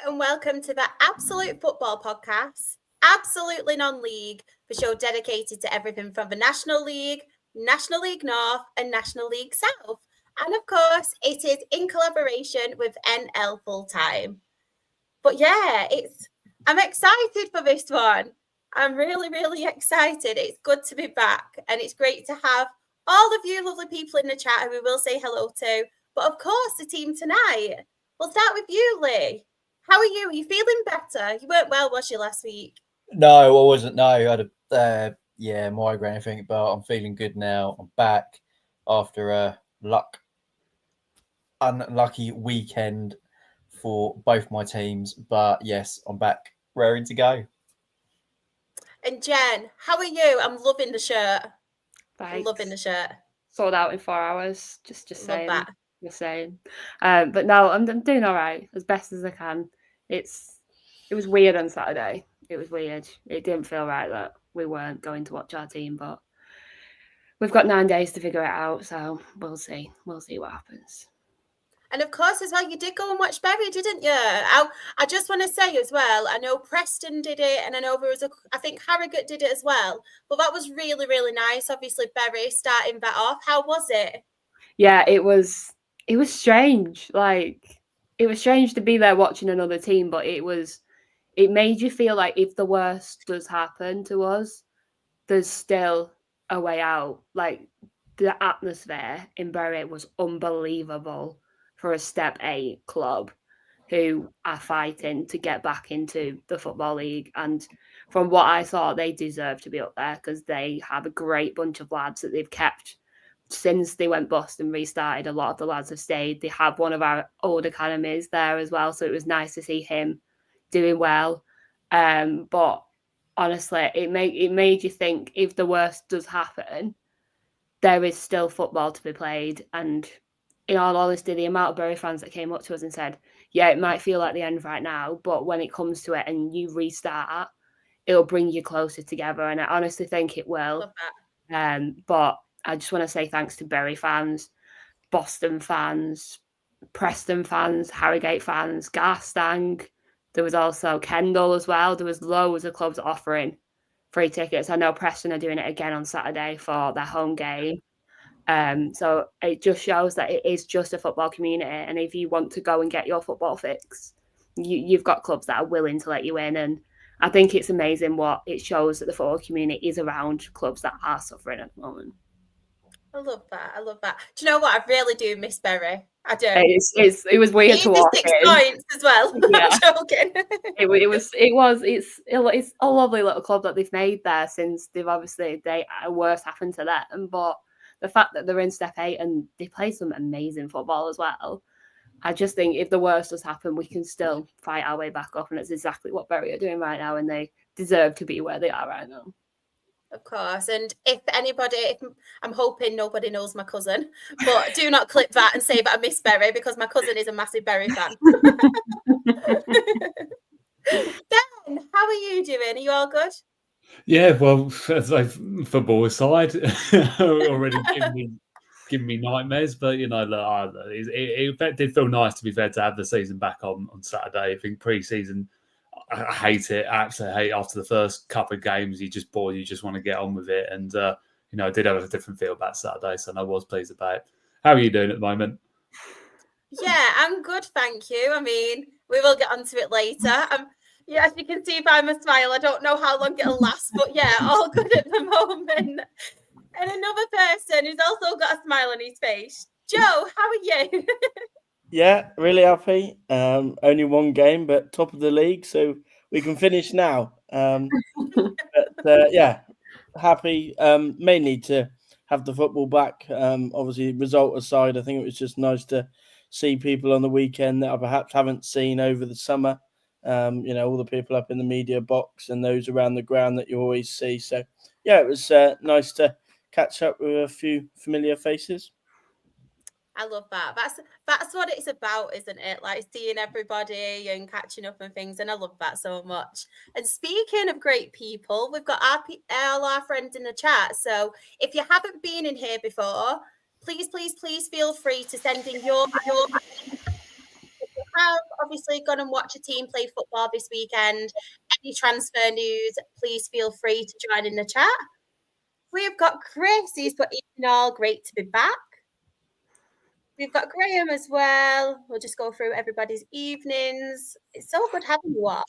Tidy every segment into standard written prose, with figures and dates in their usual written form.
and welcome to the Absolute Football Podcast, absolutely non-league, the show dedicated to everything from the National League North, and National League South. And of course, it is in collaboration with NL Full-Time. But yeah, I'm excited for this one. I'm really, really excited. It's good to be back, and it's great to have all of you lovely people in the chat who we will say hello to. But of course, the team tonight. We'll start with you, Lee. How are you? Are you feeling better? You weren't well, was you, last week? No, I wasn't. No, I had a migraine, I think, but I'm feeling good now. I'm back after a unlucky weekend for both my teams. But yes, I'm back, raring to go. And Jen, how are you? I'm loving the shirt. Thanks. Loving the shirt. Sold out in 4 hours. Just Love saying. that. Just saying. But no, I'm doing all right, as best as I can. It was weird on Saturday. It was weird. It didn't feel right that we weren't going to watch our team, but we've got 9 days to figure it out, so we'll see. We'll see what happens. And of course, as well, you did go and watch Bury, didn't you? I just want to say as well, I know Preston did it, and I know there was I think Harrogate did it as well. But that was really, really nice. Obviously, Bury starting that off. How was it? Yeah, it was strange. Like, it was strange to be there watching another team, but it made you feel like if the worst does happen to us, there's still a way out. Like, the atmosphere in Bury was unbelievable for a Step 8 club who are fighting to get back into the Football League. And from what I saw, they deserve to be up there because they have a great bunch of lads that they've kept since they went bust and restarted. A lot of the lads have stayed. They have one of our old academies there as well, so it was nice to see him doing well. But honestly, it made you think if the worst does happen, there is still football to be played. And in all honesty, the amount of Bury fans that came up to us and said, yeah, it might feel like the end right now, but when it comes to it and you restart, it'll bring you closer together. And I honestly think it will. Love that. But I just want to say thanks to Bury fans, Boston fans, Preston fans, Harrogate fans, Garstang. There was also Kendal as well. There was loads of clubs offering free tickets. I know Preston are doing it again on Saturday for their home game. So it just shows that it is just a football community. And if you want to go and get your football fix, you've got clubs that are willing to let you in. And I think it's amazing what it shows that the football community is around clubs that are suffering at the moment. I love that. Do you know what? I really do miss Bury. I do. It was weird to watch. 6 points as well. Yeah. I'm joking. It's a lovely little club that they've made there since worse happened to them. But the fact that they're in Step 8 and they play some amazing football as well, I just think if the worst does happen, we can still fight our way back up, and it's exactly what Bury are doing right now, and they deserve to be where they are right now. Of course. And if I'm hoping nobody knows my cousin, but do not clip that and say that I miss Bury because my cousin is a massive Bury fan. Dan, how are you doing? Are you all good? Yeah, well, as a football aside, already giving me nightmares. But look, it did feel nice, to be fair, to have the season back on Saturday. I think pre-season, I hate it. I absolutely hate after the first couple of games. You're just bored. You just want to get on with it. And I did have a different feel about Saturday, so I was pleased about it. How are you doing at the moment? Yeah, I'm good, thank you. I mean, we will get onto it later. Yeah, as you can see by my smile, I don't know how long it'll last, but yeah, all good at the moment. And another person who's also got a smile on his face. Joe, how are you? Yeah, really happy. Only one game, but top of the league, so we can finish now. Yeah, happy. Mainly to have the football back. Obviously, result aside, I think it was just nice to see people on the weekend that I perhaps haven't seen over the summer. All the people up in the media box and those around the ground that you always see. So, yeah, it was nice to catch up with a few familiar faces. I love that. That's what it's about, isn't it? Like seeing everybody and catching up and things. And I love that so much. And speaking of great people, we've got all our friends in the chat. So if you haven't been in here before, please feel free to send in your have obviously gone and watched a team play football this weekend, any transfer news, please feel free to join in the chat. We've got Chris, he's put evening all, great to be back. We've got Graham as well. We'll just go through everybody's evenings. It's so good having you all.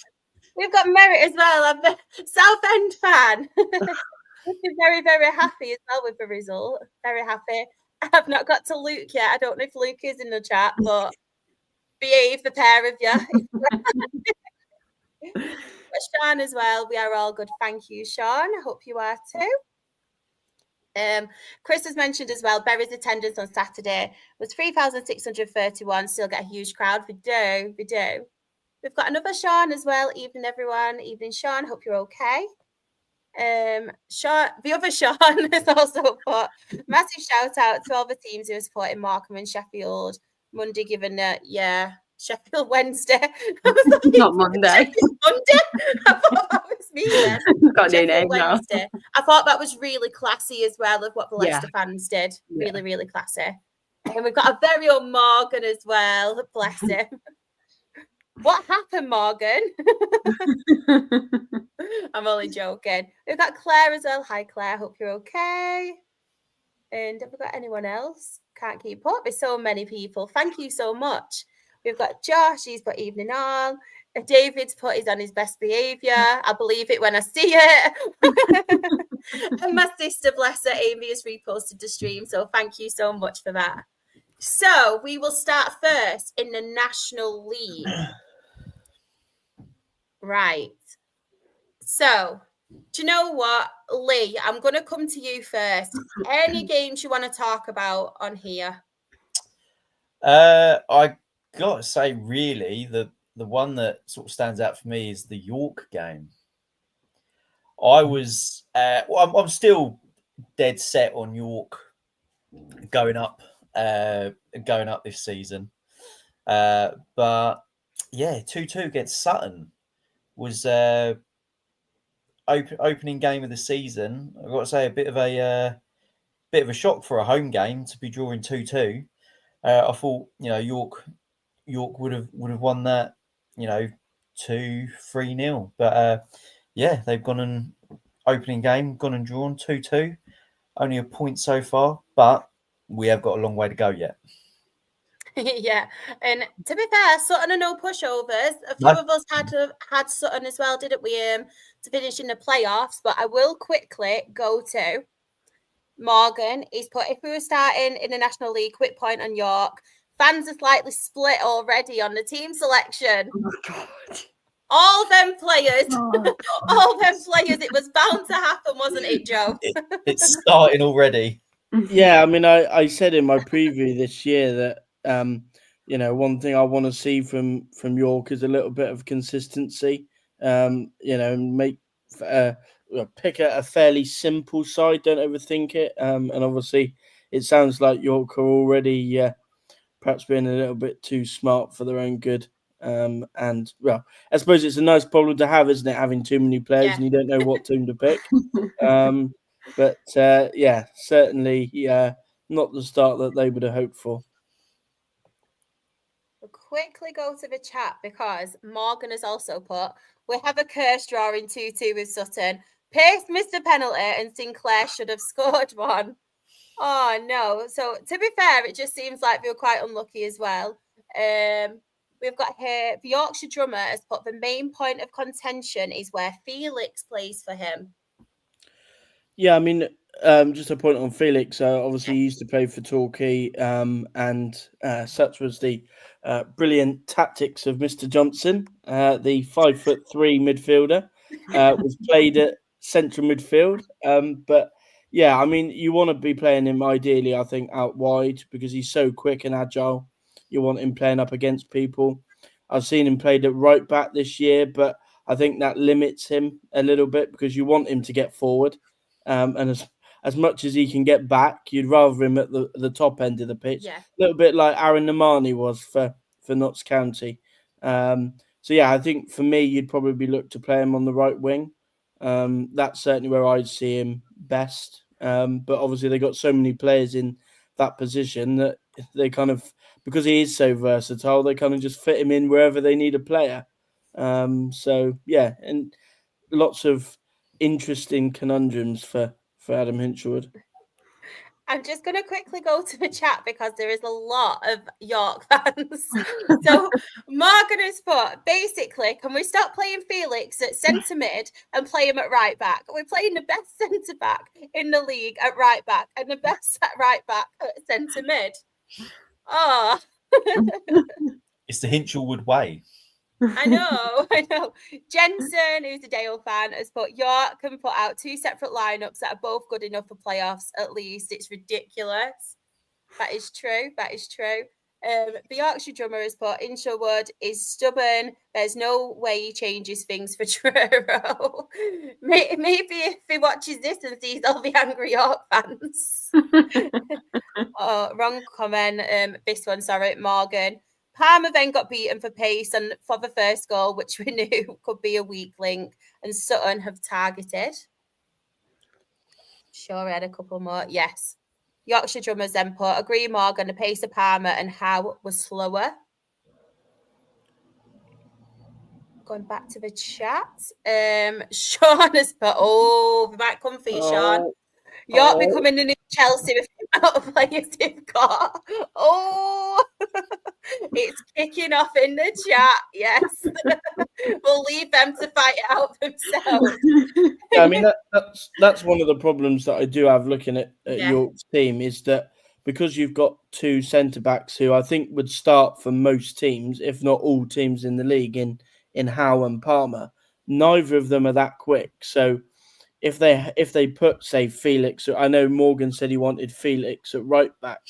We've got Merritt as well. I'm a Southend fan. I'm very, very happy as well with the result. Very happy. I've not got to Luke yet. I don't know if Luke is in the chat, but behave, the pair of you. Sean as well. We are all good. Thank you, Sean. I hope you are too. Chris has mentioned as well, Bury's attendance on Saturday was 3,631. Still get a huge crowd. We do. We've got another Sean as well. Evening, everyone. Evening, Sean. Hope you're okay. Sean, the other Sean has also put massive shout out to all the teams who are supporting Morecambe and Sheffield. Monday, given that, Sheffield Wednesday. Not Monday. Monday? I thought that was me then. Got a new name now. Wednesday. I thought that was really classy as well of what the Leicester fans did. Really, really classy. And we've got a very own Morgan as well. Bless him. What happened, Morgan? I'm only joking. We've got Claire as well. Hi, Claire. Hope you're okay. And have we got anyone else? Can't keep up. There's so many people. Thank you so much. We've got Josh. He's put evening on. David's put he's on his best behaviour. I believe it when I see it. And my sister, bless her, Amy, has reposted the stream. So thank you so much for that. So we will start first in the National League. Right. So, do you know what, Lee? I'm going to come to you first. Any games you want to talk about on here? I got to say, really, the one that sort of stands out for me is the York game. I was, I'm still dead set on York going up this season. But yeah, 2-2 against Sutton was opening game of the season. I've got to say, a bit of a shock for a home game to be drawing 2-2. I thought, York would have won that, 2-3-0. But they've gone and opening game, gone and drawn 2-2. Only a point so far, but we have got a long way to go yet. Yeah, and to be fair, Sutton are no pushovers. A few of us had Sutton as well, didn't we? To finish in the playoffs, but I will quickly go to Morgan. He's put, if we were starting in the National League, quick point on York. Fans are slightly split already on the team selection. Oh, God. All them players, it was bound to happen, wasn't it, Joe? It's starting already. Yeah, I mean, I said in my preview this year that one thing I want to see from York is a little bit of consistency. Pick a fairly simple side. Don't overthink it. And obviously, it sounds like York are already perhaps being a little bit too smart for their own good. And well, I suppose it's a nice problem to have, isn't it? Having too many players and you don't know what team to pick. But certainly, not the start that they would have hoped for. We'll quickly go to the chat because Morgan has also put, we have a curse drawing 2-2 with Sutton. Pace missed a penalty and Sinclair should have scored one. Oh, no. So, to be fair, it just seems like they were quite unlucky as well. We've got here, the Yorkshire drummer has put, the main point of contention is where Felix plays for him. Yeah, I mean, just a point on Felix. Obviously, he used to play for Torquay, and such was the brilliant tactics of Mr. Johnson, the 5'3" midfielder, was played at central midfield. But yeah, I mean, you want to be playing him ideally, I think, out wide because he's so quick and agile. You want him playing up against people. I've seen him played at right back this year, but I think that limits him a little bit because you want him to get forward. And as much as he can get back, you'd rather him at the top end of the pitch. Yeah. A little bit like Aaron Namani was for Notts County. So, yeah, I think for me, you'd probably look to play him on the right wing. That's certainly where I'd see him best. But obviously, they got so many players in that position that they kind of, because he is so versatile, they kind of just fit him in wherever they need a player. So yeah, and lots of interesting conundrums for Adam Hinchelwood. I'm just going to quickly go to the chat because there is a lot of York fans. So Morgan has put, basically, can we stop playing Felix at centre mid and play him at right back? We're playing the best centre back in the league at right back and the best at right back at centre mid. Oh. It's the Hinchelwood way. I know. Jensen, who's a Dale fan, has put York can put out 2 separate lineups that are both good enough for playoffs. At least it's ridiculous. That is true. The Yorkshire drummer has put Hinchelwood is stubborn. There's no way he changes things for Truro. Maybe if he watches this and sees all the angry York fans. Oh, wrong comment. This one, sorry, Morgan. Palmer then got beaten for pace and for the first goal, which we knew could be a weak link, and Sutton have targeted. Sure, I had a couple more. Yes. Yorkshire drummers then put, agree Morgan, the pace of Palmer and Howe was slower. Going back to the chat. Sean has put, we might come for you, Sean. York becoming the new Chelsea with the amount of players they've got. It's kicking off in the chat. Yes. We'll leave them to fight it out themselves. Yeah, I mean, that's one of the problems that I do have looking at York's team is that because you've got 2 centre-backs who I think would start for most teams, if not all teams in the league, in Howe and Palmer, neither of them are that quick. So if they put, say, Felix, I know Morgan said he wanted Felix at right back.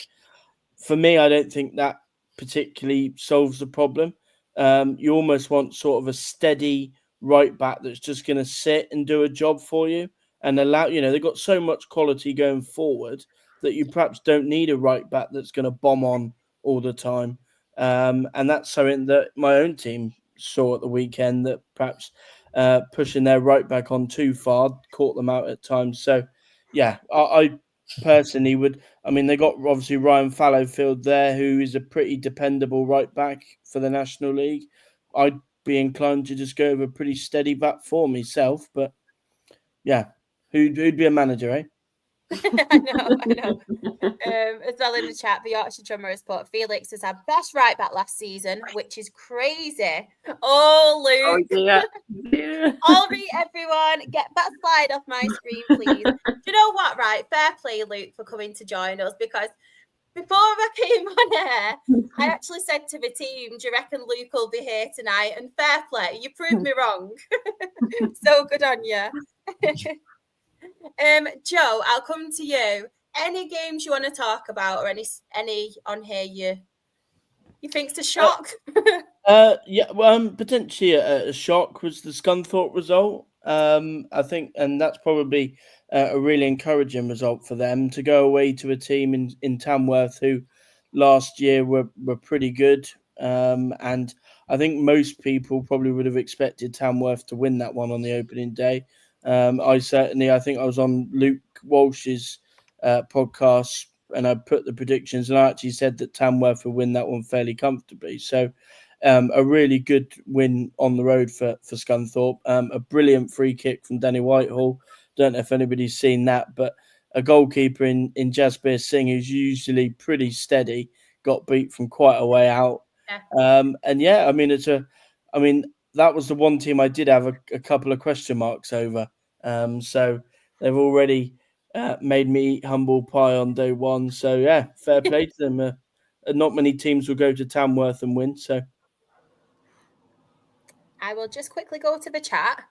For me, I don't think that particularly solves the problem. You almost want sort of a steady right back that's just going to sit and do a job for you and allow, they've got so much quality going forward that you perhaps don't need a right back that's going to bomb on all the time. And that's something that my own team saw at the weekend, that perhaps pushing their right back on too far caught them out at times. So, yeah, I personally would. I mean, they got obviously Ryan Fallowfield there, who is a pretty dependable right back for the National League. I'd be inclined to just go with a pretty steady back for myself. But yeah, who'd be a manager, eh? I know. As well in the chat, the Yorkshire drummer has put Felix has had best right back last season, which is crazy. Oh, Luke. Oh, yeah. All right, everyone, get that slide off my screen, please. Do you know what, right? Fair play, Luke, for coming to join us, because before I came on air, I actually said to the team, do you reckon Luke will be here tonight? And fair play, you proved me wrong. So good on you. Joe, I'll come to you. Any games you want to talk about, or any on here you think's a shock? Potentially a shock was the Scunthorpe result. I think, and that's probably a really encouraging result for them to go away to a team in Tamworth who last year were pretty good. And I think most people probably would have expected Tamworth to win that one on the opening day. I think I was on Luke Walsh's podcast and I put the predictions, and I actually said that Tamworth would win that one fairly comfortably. So a really good win on the road for Scunthorpe. A brilliant free kick from Danny Whitehall. Don't know if anybody's seen that, but a goalkeeper in Jasbir Singh, who's usually pretty steady, got beat from quite a way out. Yeah. That was the one team I did have a couple of question marks over. So they've already made me eat humble pie on day one. So, yeah, fair play to them. Not many teams will go to Tamworth and win. So I will just quickly go to the chat.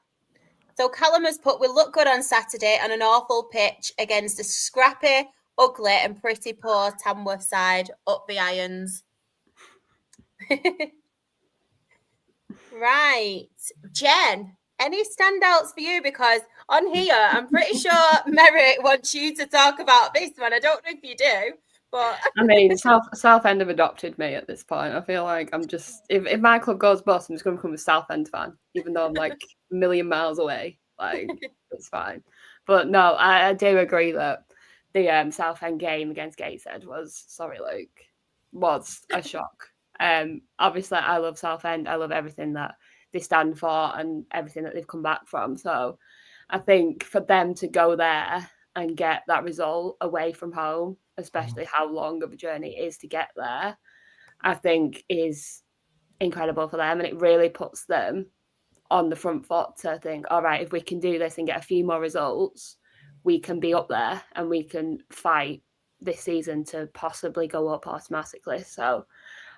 So Callum has put, we'll look good on Saturday on an awful pitch against a scrappy, ugly and pretty poor Tamworth side. Up the irons. Right. Jen, any standouts for you? Because on here, I'm pretty sure Merrick wants you to talk about this one. I don't know if you do, but I mean, Southend have adopted me at this point. I feel like I'm just, if my club goes bust, I'm just going to become a Southend fan, even though I'm like a million miles away. Like, it's fine. But no, I do agree that the Southend game against Gateshead was, sorry, Luke, was a shock. Obviously, I love Southend. I love everything that they stand for and everything that they've come back from. So I think for them to go there and get that result away from home, especially how long of a journey it is to get there, I think is incredible for them. And it really puts them on the front foot to think, all right, if we can do this and get a few more results, we can be up there and we can fight this season to possibly go up automatically. So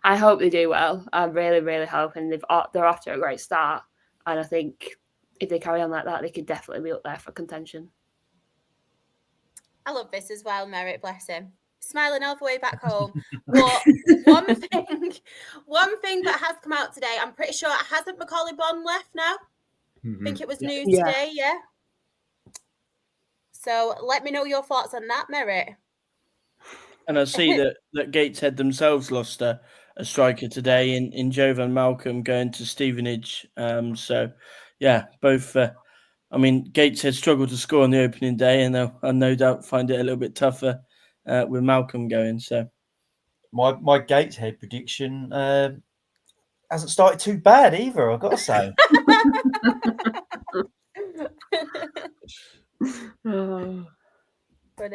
I hope they do well. I'm really, really hoping they're off to a great start. And I think if they carry on like that, they could definitely be up there for contention. I love this as well, Merritt, bless him. Smiling all the way back home. But one thing that has come out today, I'm pretty sure, hasn't Macaulay Bonne left now? I think it was news today, yeah. So let me know your thoughts on that, Merritt. And I see that Gateshead themselves lost a striker today in Joe Van Malcolm going to Stevenage. So, yeah, both. I mean, Gateshead struggled to score on the opening day, and they'll no doubt find it a little bit tougher with Malcolm going. So, my Gateshead prediction hasn't started too bad either, I've got to say. But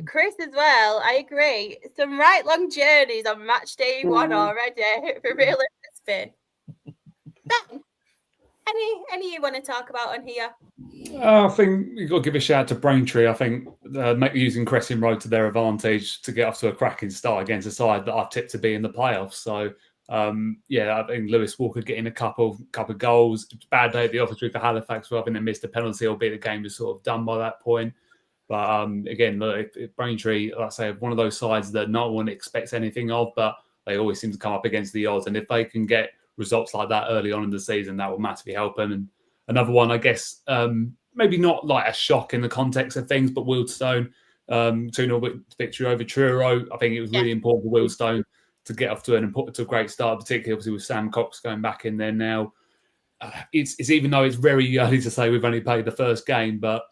Chris as well, I agree. Some right long journeys on match day one already for real been. Ben, any you want to talk about on here? I think you've got to give a shout out to Braintree. I think using Crescent Road to their advantage to get off to a cracking start against a side that I've tipped to be in the playoffs. So, I think Lewis Walker getting a couple of goals. Bad day at the office for Halifax. I think they missed a penalty, albeit the game was sort of done by that point. But again, look, if Braintree, like I say, one of those sides that no one expects anything of, but they always seem to come up against the odds. And if they can get results like that early on in the season, that will massively help them. And another one, I guess, maybe not like a shock in the context of things, but Wealdstone, 2-0 victory over Truro. I think it was really important for Wealdstone to get off to a great start, particularly obviously with Sam Cox going back in there now. It's even though it's very early to say we've only played the first game, but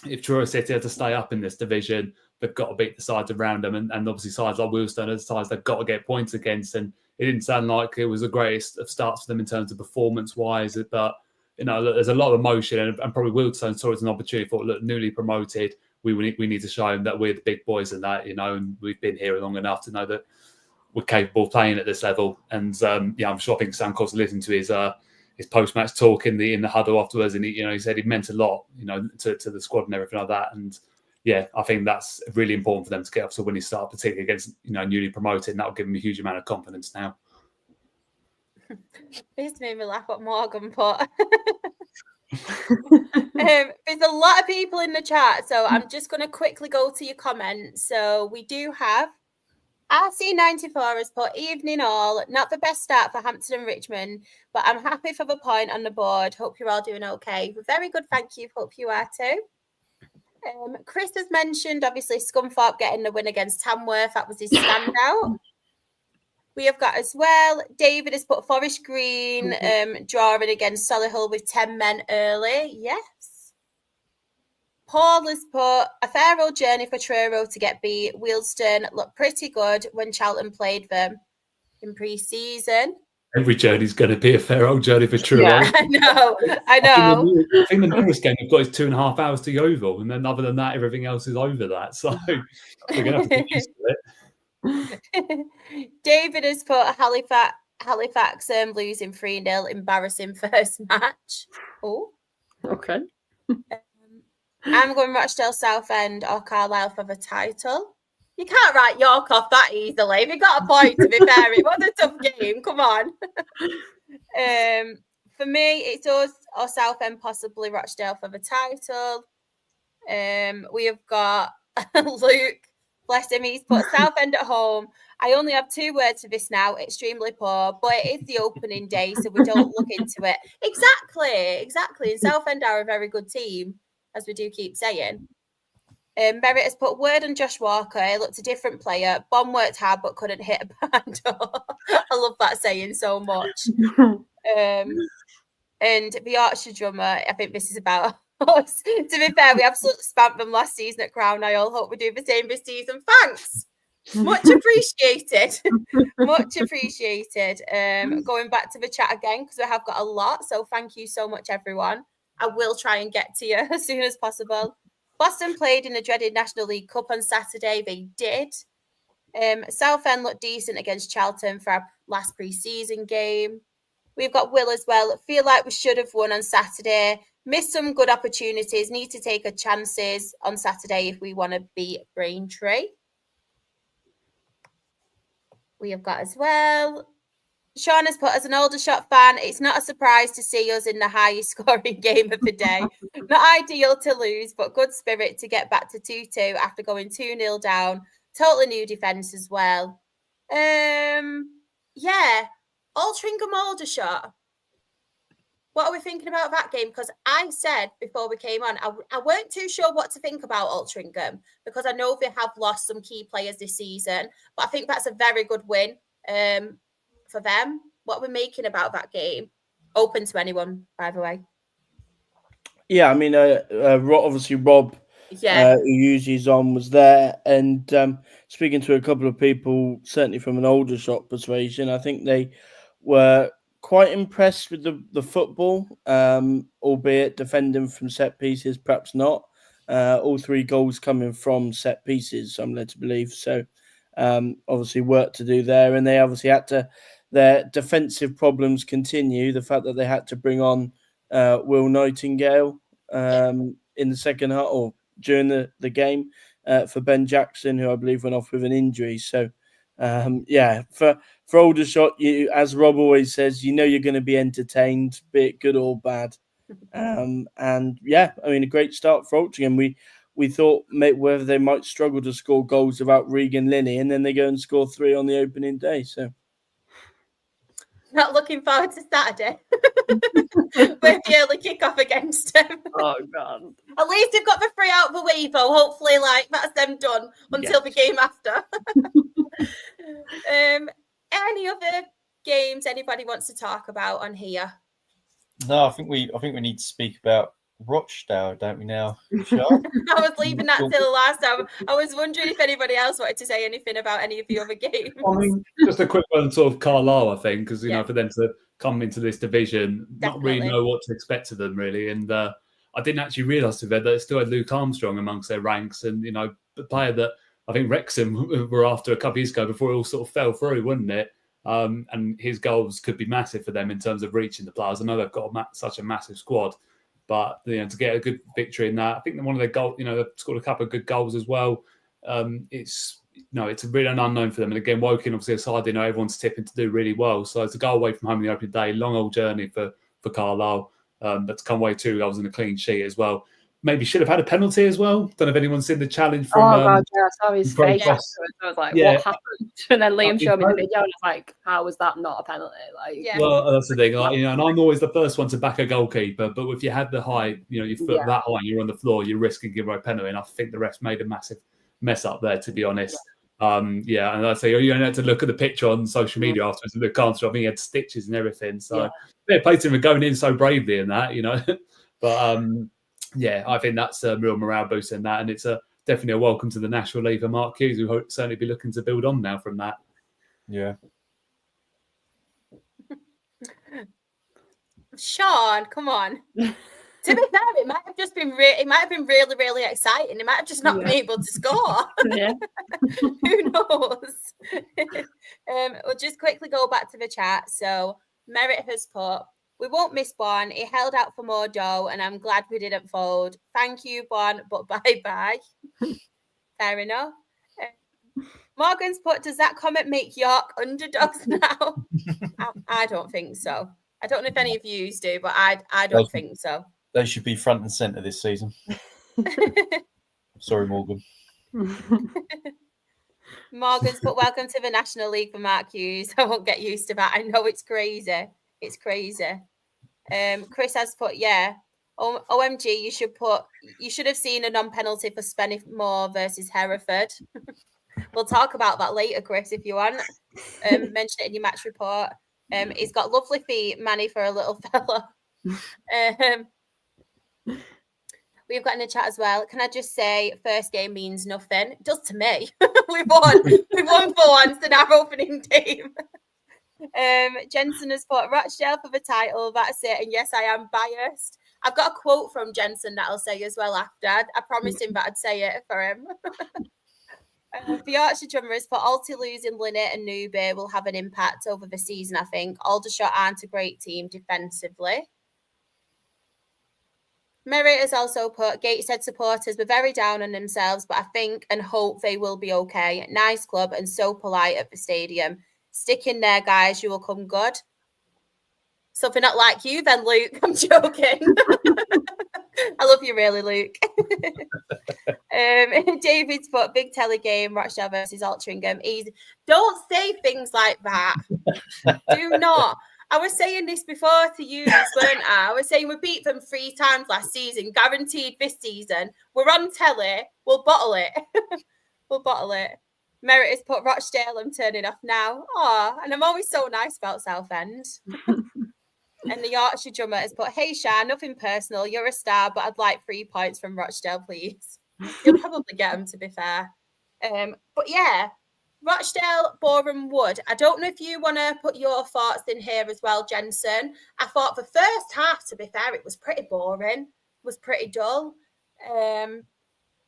if Truro City are to stay up in this division, they've got to beat the sides around them. And obviously sides like Wealdstone are the sides they've got to get points against. And it didn't sound like it was the greatest of starts for them in terms of performance-wise. But, look, there's a lot of emotion. And probably Wealdstone saw it as an opportunity for, look, newly promoted, we need to show them that we're the big boys and that, and we've been here long enough to know that we're capable of playing at this level. And, I'm sure I think Sam Cox listened to his post-match talk in the huddle afterwards, and he said it meant a lot, to the squad and everything like that. And I think that's really important for them to get off to a winning start, particularly against newly promoted, and that'll give them a huge amount of confidence now. This made me laugh at Morgan put. There's a lot of people in the chat, so I'm just going to quickly go to your comments. So we do have RC94 has put, evening all, not the best start for Hampton and Richmond, but I'm happy for the point on the board. Hope you're all doing okay. Very good, thank you. Hope you are too. Chris has mentioned, obviously, Scunthorpe getting the win against Tamworth. That was his standout. We have got as well, David has put Forest Green drawing against Solihull with 10 men early. Yes. Paul has put a fair old journey for Truro to get beat. Wealdstone looked pretty good when Charlton played them in pre-season. Every journey's going to be a fair old journey for Truro. Yeah, I know. I think the nearest game we've got is 2.5 hours to Yeovil, and then other than that, everything else is over that. So we're going to have to get used to it. David has put Halifax losing 3-0, embarrassing first match. Oh, okay. I'm going Rochdale, Southend, or Carlisle for the title. You can't write York off that easily. If you got a point, to be fair, it was a tough game. Come on. For me, it's us or Southend, possibly Rochdale for the title. We have got Luke. Bless him. He's put Southend at home. I only have 2 words for this now. Extremely poor, but it is the opening day, so we don't look into it. Exactly. And Southend are a very good team, as we do keep saying. Merritt has put word on Josh Walker. He looked a different player. Bonne worked hard, but couldn't hit a barn door. I love that saying so much. And the Yorkshire drummer, I think this is about us. To be fair, we absolutely spamped them last season at Crown Isle. Hope we do the same this season. Thanks. Much appreciated. Much appreciated. Going back to the chat again, because we have got a lot. So thank you so much, everyone. I will try and get to you as soon as possible. Boston played in the dreaded National League Cup on Saturday. They did. Southend looked decent against Charlton for our last pre-season game. We've got Will as well. Feel like we should have won on Saturday. Missed some good opportunities. Need to take our chances on Saturday if we want to beat Braintree. We have got as well. Sean has put, as an Aldershot fan, it's not a surprise to see us in the highest scoring game of the day. Not ideal to lose, but good spirit to get back to 2-2 after going 2-0 down. Totally new defence as well. Yeah. Altrincham Aldershot. What are we thinking about that game? Because I said before we came on, I weren't too sure what to think about Altrincham because I know they have lost some key players this season, but I think that's a very good win for them. What are we making about that game? Open to anyone, by the way. Yeah, I mean, obviously Rob, who usually is on, was there, and speaking to a couple of people, certainly from an Aldershot persuasion, I think they were quite impressed with the football, albeit defending from set pieces, perhaps not. All 3 goals coming from set pieces, I'm led to believe. So obviously work to do there. And they obviously had to, their defensive problems continue. The fact that they had to bring on Will Nightingale in the second half or during the game for Ben Jackson, who I believe went off with an injury. So for Aldershot, as Rob always says, you know you're going to be entertained, be it good or bad. And yeah, I mean, a great start for Altrincham. We thought whether they might struggle to score goals without Regan Linney, and then they go and score 3 on the opening day. So, not looking forward to Saturday with the early kickoff against them. Oh God! At least they've got the 3 out the way, though. Hopefully, that's them done until the game after. Any other games anybody wants to talk about on here? No, I think we need to speak about Rochdale, don't we now, Sean? I was leaving that till the last time. I was wondering if anybody else wanted to say anything about any of the other games. I mean, just a quick one, sort of Carlisle, I think, because, you know, for them to come into this division, not really know what to expect of them, really. And I didn't actually realise that they still had Luke Armstrong amongst their ranks. And, you know, the player that I think Wrexham were after a couple of years ago before it all sort of fell through, wouldn't it? And his goals could be massive for them in terms of reaching the players. I know they've got such a massive squad, but, you know, to get a good victory in that, I think one of their goals, you know, they've scored a couple of good goals as well. It's really an unknown for them. And again, Woking, obviously, aside, you know, everyone's tipping to do really well. So to go away from home in the opening day, long old journey for Carlisle, but to come away 2 goals and a clean sheet as well. Maybe should have had a penalty as well. Don't know if anyone's seen the challenge from. Oh God, yeah, I saw his face afterwards. I was like, what happened? And then Liam showed me the video, and I was like, how was that not a penalty? Well, that's the thing. Like, you know, and I'm always the first one to back a goalkeeper, but if you had the height, you know, your foot that high, and you're on the floor, you're risking giving a penalty. And I think the refs made a massive mess up there, to be honest. And I say you only had to look at the picture on social media afterwards and look after. I think he had stitches and everything. So they played to him going in so bravely in that, you know. But I think that's a real morale boost in that, and it's definitely a welcome to the National League for Mark Hughes, who will certainly be looking to build on now from that. Yeah. Sean, come on. To be fair, it might have just been really, really exciting. It might have just not been able to score. Who knows? We'll just quickly go back to the chat. So Merritt has put, we won't miss Bon. He held out for more dough, and I'm glad we didn't fold. Thank you, Bon, but bye-bye. Fair enough. Morgan's put, does that comment make York underdogs now? I don't think so. I don't know if any of you do, but I don't think so. They should be front and centre this season. Sorry, Morgan. Morgan's put, welcome to the National League for Mark Hughes. I won't get used to that. I know it's crazy. It's crazy. Chris has put, OMG, you should have seen a non-penalty for Spennymoor versus Hereford. We'll talk about that later, Chris, if you want. Mention it in your match report. He's got lovely feet, Manny, for a little fella. We've got in the chat as well. Can I just say, first game means nothing? It does to me. We won. We won for once in our opening game. Jensen has put Rochdale for the title. That's it. And yes, I am biased. I've got a quote from Jensen that I'll say as well after. I promised him that I'd say it for him. The Yorkshire drummers put Alty losing Linnet and Newby will have an impact over the season, I think. Aldershot aren't a great team defensively. Merritt has also put Gateshead supporters were very down on themselves, but I think and hope they will be okay. Nice club and so polite at the stadium. Stick in there, guys. You will come good. Something not like you then, Luke. I'm joking. I love you really, Luke. David's put big telly game, Rochdale versus Altrincham. Don't say things like that. Do not. I was saying this before to you, weren't I? I was saying we beat them 3 times last season, guaranteed this season. We're on telly. We'll bottle it. We'll bottle it. Merritt has put Rochdale. I'm turning off now. Oh, and I'm always so nice about Southend. And the Yorkshire drummer has put, hey, Sha, nothing personal. You're a star, but I'd like 3 points from Rochdale, please. You'll probably get them, to be fair. But yeah, Rochdale, Boreham Wood. I don't know if you want to put your thoughts in here as well, Jensen. I thought the first half, to be fair, it was pretty boring. It was pretty dull.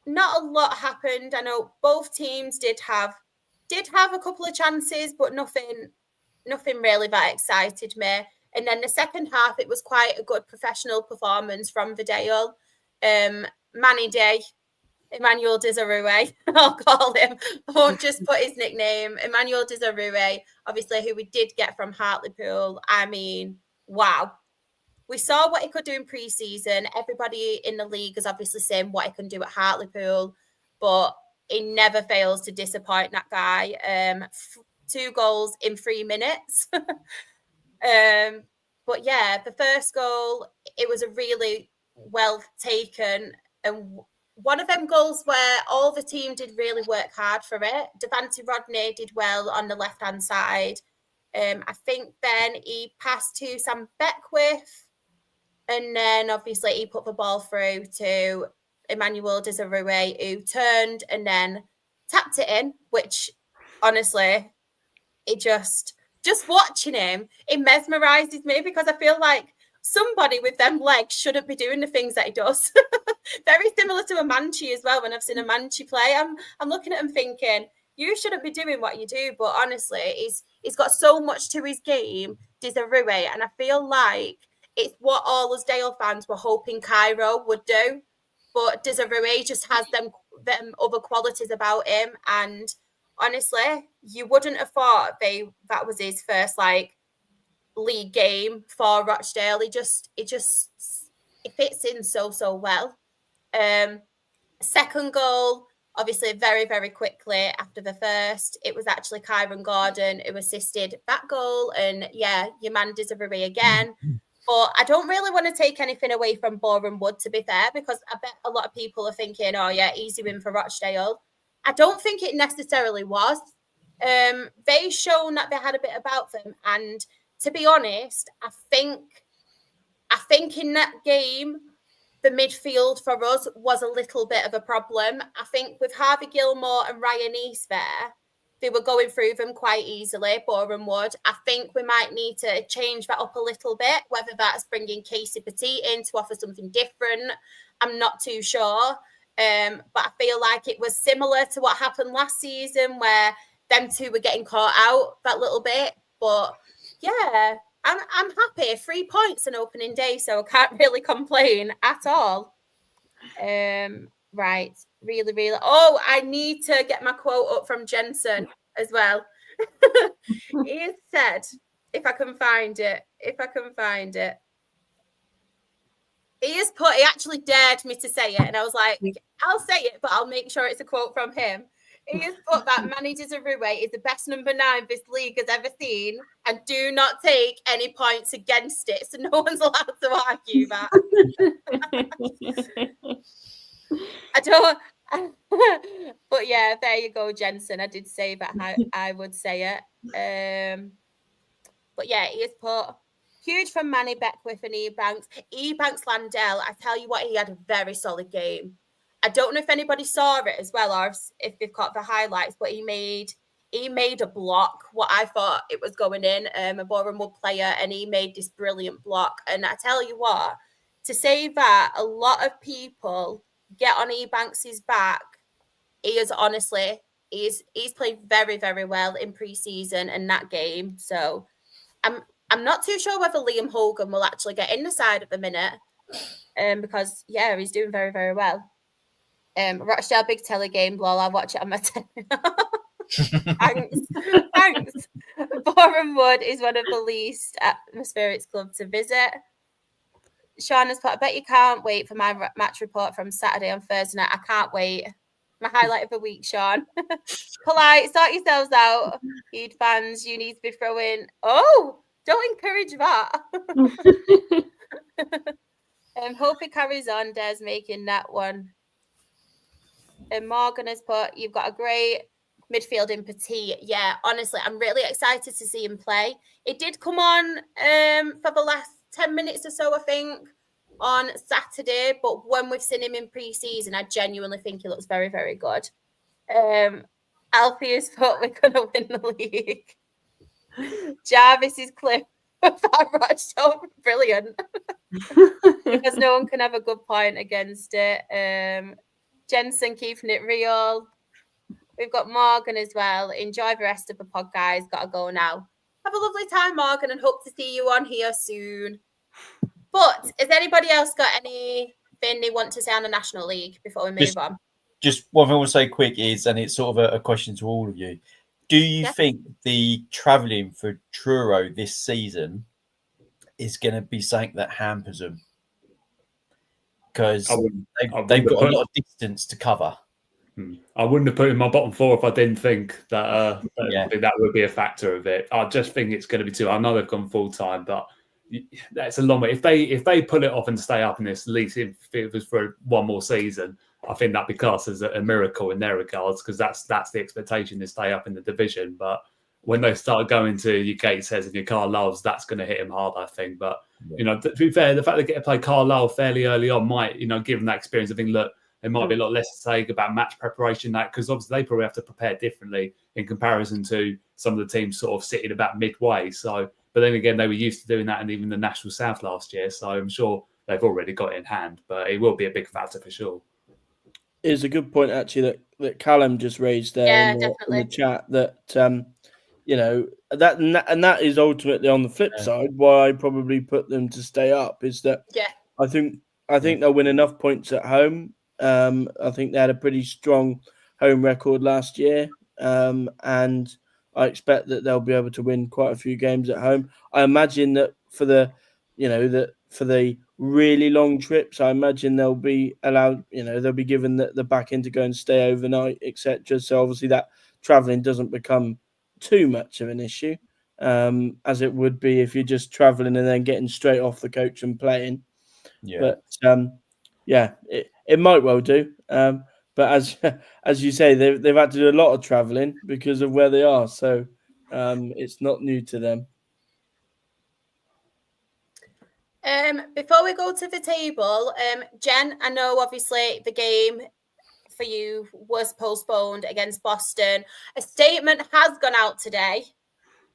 Not a lot happened. I know both teams did have a couple of chances, but nothing really that excited me. And then the second half, it was quite a good professional performance from Vidal. Manny Day, Emmanuel Desirue, I'll call him. I won't just put his nickname. Emmanuel Desirue, obviously, who we did get from Hartlepool. I mean, wow. We saw what he could do in pre-season. Everybody in the league is obviously saying what he can do at Hartlepool, but he never fails to disappoint that guy. 2 goals in 3 minutes. But yeah, the first goal, it was a really well taken, and one of them goals where all the team did really work hard for it. Devante Rodney did well on the left-hand side. I think then he passed to Sam Beckwith, and then obviously he put the ball through to Emmanuel Desirue, who turned and then tapped it in, which honestly, it just watching him, it mesmerizes me because I feel like somebody with them legs shouldn't be doing the things that he does. Very similar to a Manchi as well. When I've seen a Manchi play, I'm looking at him thinking, you shouldn't be doing what you do. But honestly, he's got so much to his game, Desirue, and I feel like it's what all us Dale fans were hoping Cairo would do. But Desirue just has them other qualities about him, and honestly, you wouldn't have thought that was his first league game for Rochdale. It fits in so well. Second goal, obviously, very, very quickly after the first, it was actually Kyron Gordon who assisted that goal. And yeah, your man Desiree again. But I don't really want to take anything away from Boreham Wood, to be fair, because I bet a lot of people are thinking, oh yeah, easy win for Rochdale. I don't think it necessarily was. They shown that they had a bit about them. And to be honest, I think in that game, the midfield for us was a little bit of a problem. I think with Harvey Gilmore and Ryan East there, they were going through them quite easily, Boreham Wood. I think we might need to change that up a little bit, whether that's bringing Casey Petit in to offer something different. I'm not too sure. But I feel like it was similar to what happened last season where them two were getting caught out that little bit. But yeah, I'm happy. 3 points on opening day, so I can't really complain at all. Right. Really. Oh, I need to get my quote up from Jensen as well. He said, if I can find it. He actually dared me to say it, and I was like, I'll say it, but I'll make sure it's a quote from him. He has put that Manny Desirue is the best number 9 this league has ever seen, and do not take any points against it. So no one's allowed to argue that. I don't. But yeah, there you go, Jensen. I did say that I would say it. But yeah, he has put huge from Manny Beckwith and Ebanks. Ebanks Landell, I tell you what, he had a very solid game. I don't know if anybody saw it as well, or if they've got the highlights, but he made a block, what I thought it was going in, a Boreham Wood player, and he made this brilliant block. And I tell you what, to say that a lot of people get on Ebanks's back, he is honestly, he's played very, very well in pre-season and that game. So I'm not too sure whether Liam Hogan will actually get in the side at the minute, because yeah, he's doing very, very well. Rochdale big telly game, lol. I'll watch it on my telly. Thanks. Boreham Wood is one of the least atmospheric clubs to visit. Sean has put, I bet you can't wait for my match report from Saturday on Thursday night. I can't wait. My highlight of the week, Sean. Polite, sort yourselves out. Heed fans, you need to be throwing. Oh, don't encourage that. Hope it carries on. Des making that one. And Morgan has put, you've got a great midfield in Petit. Yeah, honestly, I'm really excited to see him play. It did come on for the last 10 minutes or so, I think, on Saturday. But when we've seen him in pre-season, I genuinely think he looks very, very good. Alfie has put, we're going to win the league. Jarvis's clip about Rochdale, brilliant. Because no one can have a good point against it. Jensen keeping it real. We've got Morgan as well. Enjoy the rest of the pod, guys. Gotta go now. Have a lovely time, Morgan, and hope to see you on here soon. But has anybody else got anything they want to say on the National League before we move on? Just one thing I want to say quick is, and it's sort of a question to all of you. Do you think the travelling for Truro this season is going to be something that hampers them? Because they've got a lot of distance to cover. I wouldn't have put in my bottom four if I didn't think that that would be a factor of it. I just think it's going to be too. I know they've gone full time, but that's a long way. If they pull it off and stay up in this league, if it was for one more season, I think that'd be classed as a miracle in their regards, because that's the expectation, to stay up in the division. But when they start going to your Gatesheads and your Carlisles, that's going to hit them hard, I think. But to be fair, the fact they get to play Carlisle fairly early on might, give them that experience. I think, look, there might be a lot less to say about match preparation, because obviously they probably have to prepare differently in comparison to some of the teams sort of sitting about midway. So, but then again, they were used to doing that in even the National South last year. So I'm sure they've already got it in hand, but it will be a big factor for sure. It's a good point actually that Callum just raised there in the chat, that that is ultimately on the flip side why I probably put them to stay up, is that I think they'll win enough points at home. I think they had a pretty strong home record last year, and I expect that they'll be able to win quite a few games at home. I imagine that for the really long trips, I imagine they'll be allowed, they'll be given the back end to go and stay overnight, etc. So obviously that travelling doesn't become too much of an issue, as it would be if you're just travelling and then getting straight off the coach and playing. But it might well do. But as you say, they've had to do a lot of travelling because of where they are. So it's not new to them. Before we go to the table, Jen, I know obviously the game for you was postponed against Boston. A statement has gone out today.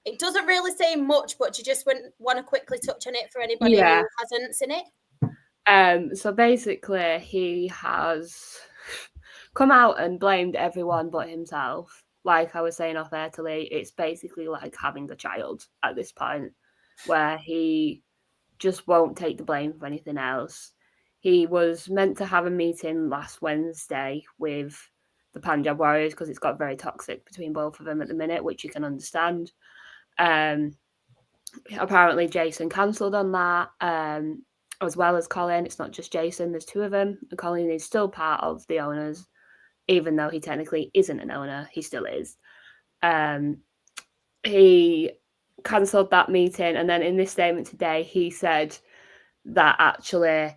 It doesn't really say much, but you just want to quickly touch on it for anybody who hasn't seen it. So basically, he has come out and blamed everyone but himself. Like I was saying off air to Lee, it's basically like having a child at this point, where he just won't take the blame for anything else. He was meant to have a meeting last Wednesday with the Punjab Warriors because it's got very toxic between both of them at the minute, which you can understand. Apparently, Jason cancelled on that, as well as Colin. It's not just Jason, there's two of them. And Colin is still part of the owners, even though he technically isn't an owner, he still is. He cancelled that meeting, and then in this statement today, he said that actually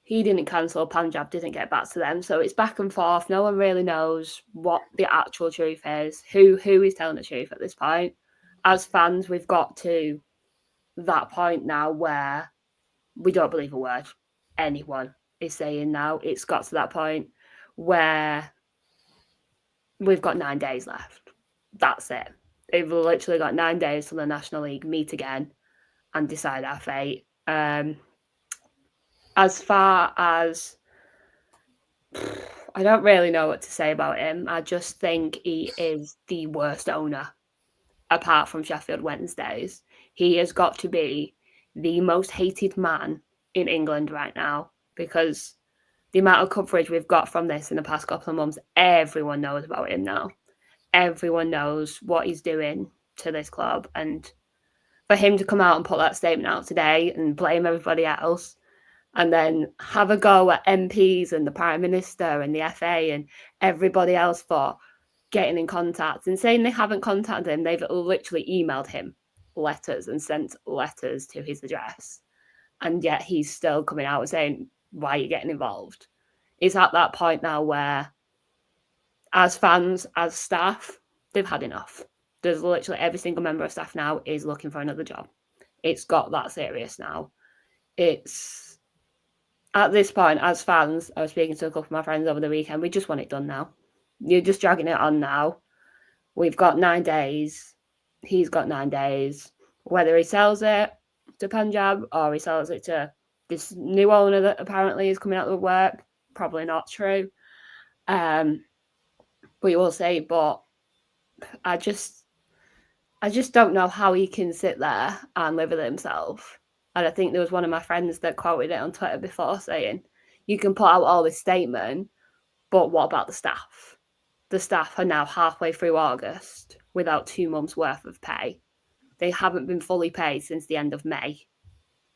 he didn't cancel, Punjab didn't get back to them. So it's back and forth. No one really knows what the actual truth is, who is telling the truth at this point. As fans, we've got to that point now where we don't believe a word anyone is saying now. It's got to that point where we've got 9 days left. That's it. We've literally got 9 days till the National League meet again and decide our fate. As far as I don't really know what to say about him. I just think he is the worst owner, apart from Sheffield Wednesdays. He has got to be the most hated man in England right now, because the amount of coverage we've got from this in the past couple of months, everyone knows about him now. Everyone knows what he's doing to this club. And for him to come out and put that statement out today and blame everybody else, and then have a go at MPs and the Prime Minister and the FA and everybody else for getting in contact and saying they haven't contacted him. They've literally emailed him letters and sent letters to his address. And yet he's still coming out and saying, why are you getting involved? It's at that point now where, as fans, as staff, they've had enough. There's literally every single member of staff now is looking for another job. It's got that serious now. It's at this point, as fans, I was speaking to a couple of my friends over the weekend, we just want it done now. You're just dragging it on now. We've got 9 days. He's got 9 days. Whether he sells it to Punjab or he sells it to this new owner that apparently is coming out of work, probably not true. We will see. But I just don't know how he can sit there and live with himself. And I think there was one of my friends that quoted it on Twitter before saying, you can put out all this statement, but what about the staff? The staff are now halfway through August without 2 months' worth of pay. They haven't been fully paid since the end of May.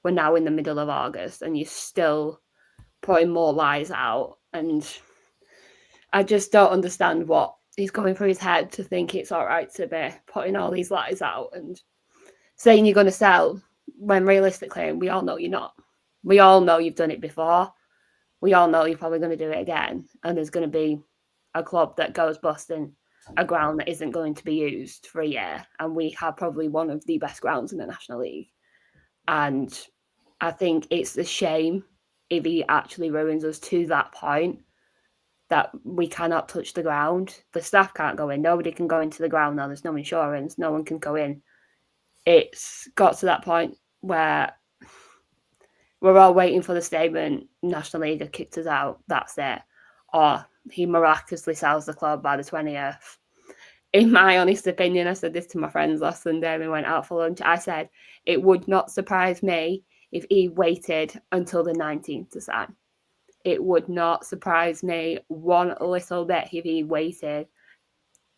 We're now in the middle of August and you're still putting more lies out. And I just don't understand what is going through his head to think it's all right to be putting all these lies out and saying you're going to sell, when realistically, we all know you're not. We all know you've done it before. We all know you're probably going to do it again. And there's going to be a club that goes bust in a ground that isn't going to be used for a year. And we have probably one of the best grounds in the National League. And I think it's a shame if he actually ruins us to that point that we cannot touch the ground. The staff can't go in. Nobody can go into the ground now. There's no insurance. No one can go in. It's got to that point where we're all waiting for the statement, National League have kicked us out, that's it. Or he miraculously sells the club by the 20th. In my honest opinion, I said this to my friends last Sunday, we went out for lunch, I said, it would not surprise me if he waited until the 19th to sign. It would not surprise me one little bit if he waited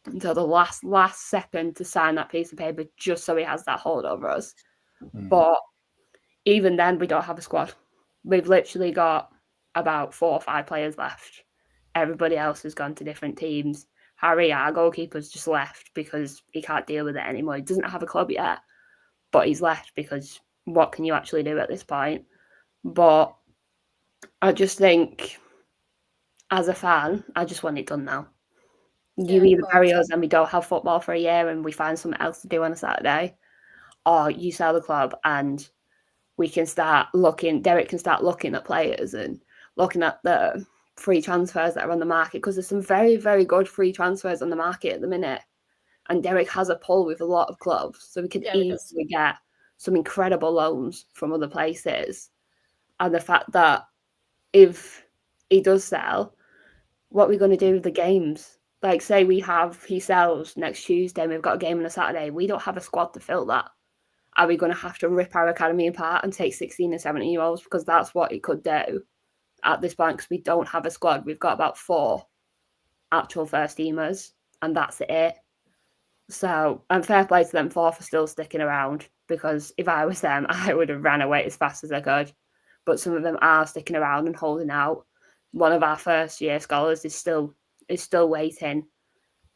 until the last second to sign that piece of paper just so he has that hold over us. But even then, we don't have a squad. We've literally got about 4 or 5 players left. Everybody else has gone to different teams. Harry, our goalkeeper's just left because he can't deal with it anymore. He doesn't have a club yet, but he's left because what can you actually do at this point? But I just think, as a fan, I just want it done now. You either bury us and we don't have football for a year and we find something else to do on a Saturday, or you sell the club and we can start looking, Derek can start looking at players and looking at the free transfers that are on the market, because there's some very, very good free transfers on the market at the minute. And Derek has a pull with a lot of clubs, so we could easily get some incredible loans from other places. And the fact that if he does sell, what are we going to do with the games? Like, say he sells next Tuesday and we've got a game on a Saturday. We don't have a squad to fill that. Are we going to have to rip our academy apart and take 16 and 17-year-olds? Because that's what it could do at this point, because we don't have a squad. We've got about 4 actual first teamers, and that's it. So, and fair play to them 4 for still sticking around, because if I was them, I would have ran away as fast as I could. But some of them are sticking around and holding out. One of our first year scholars is still waiting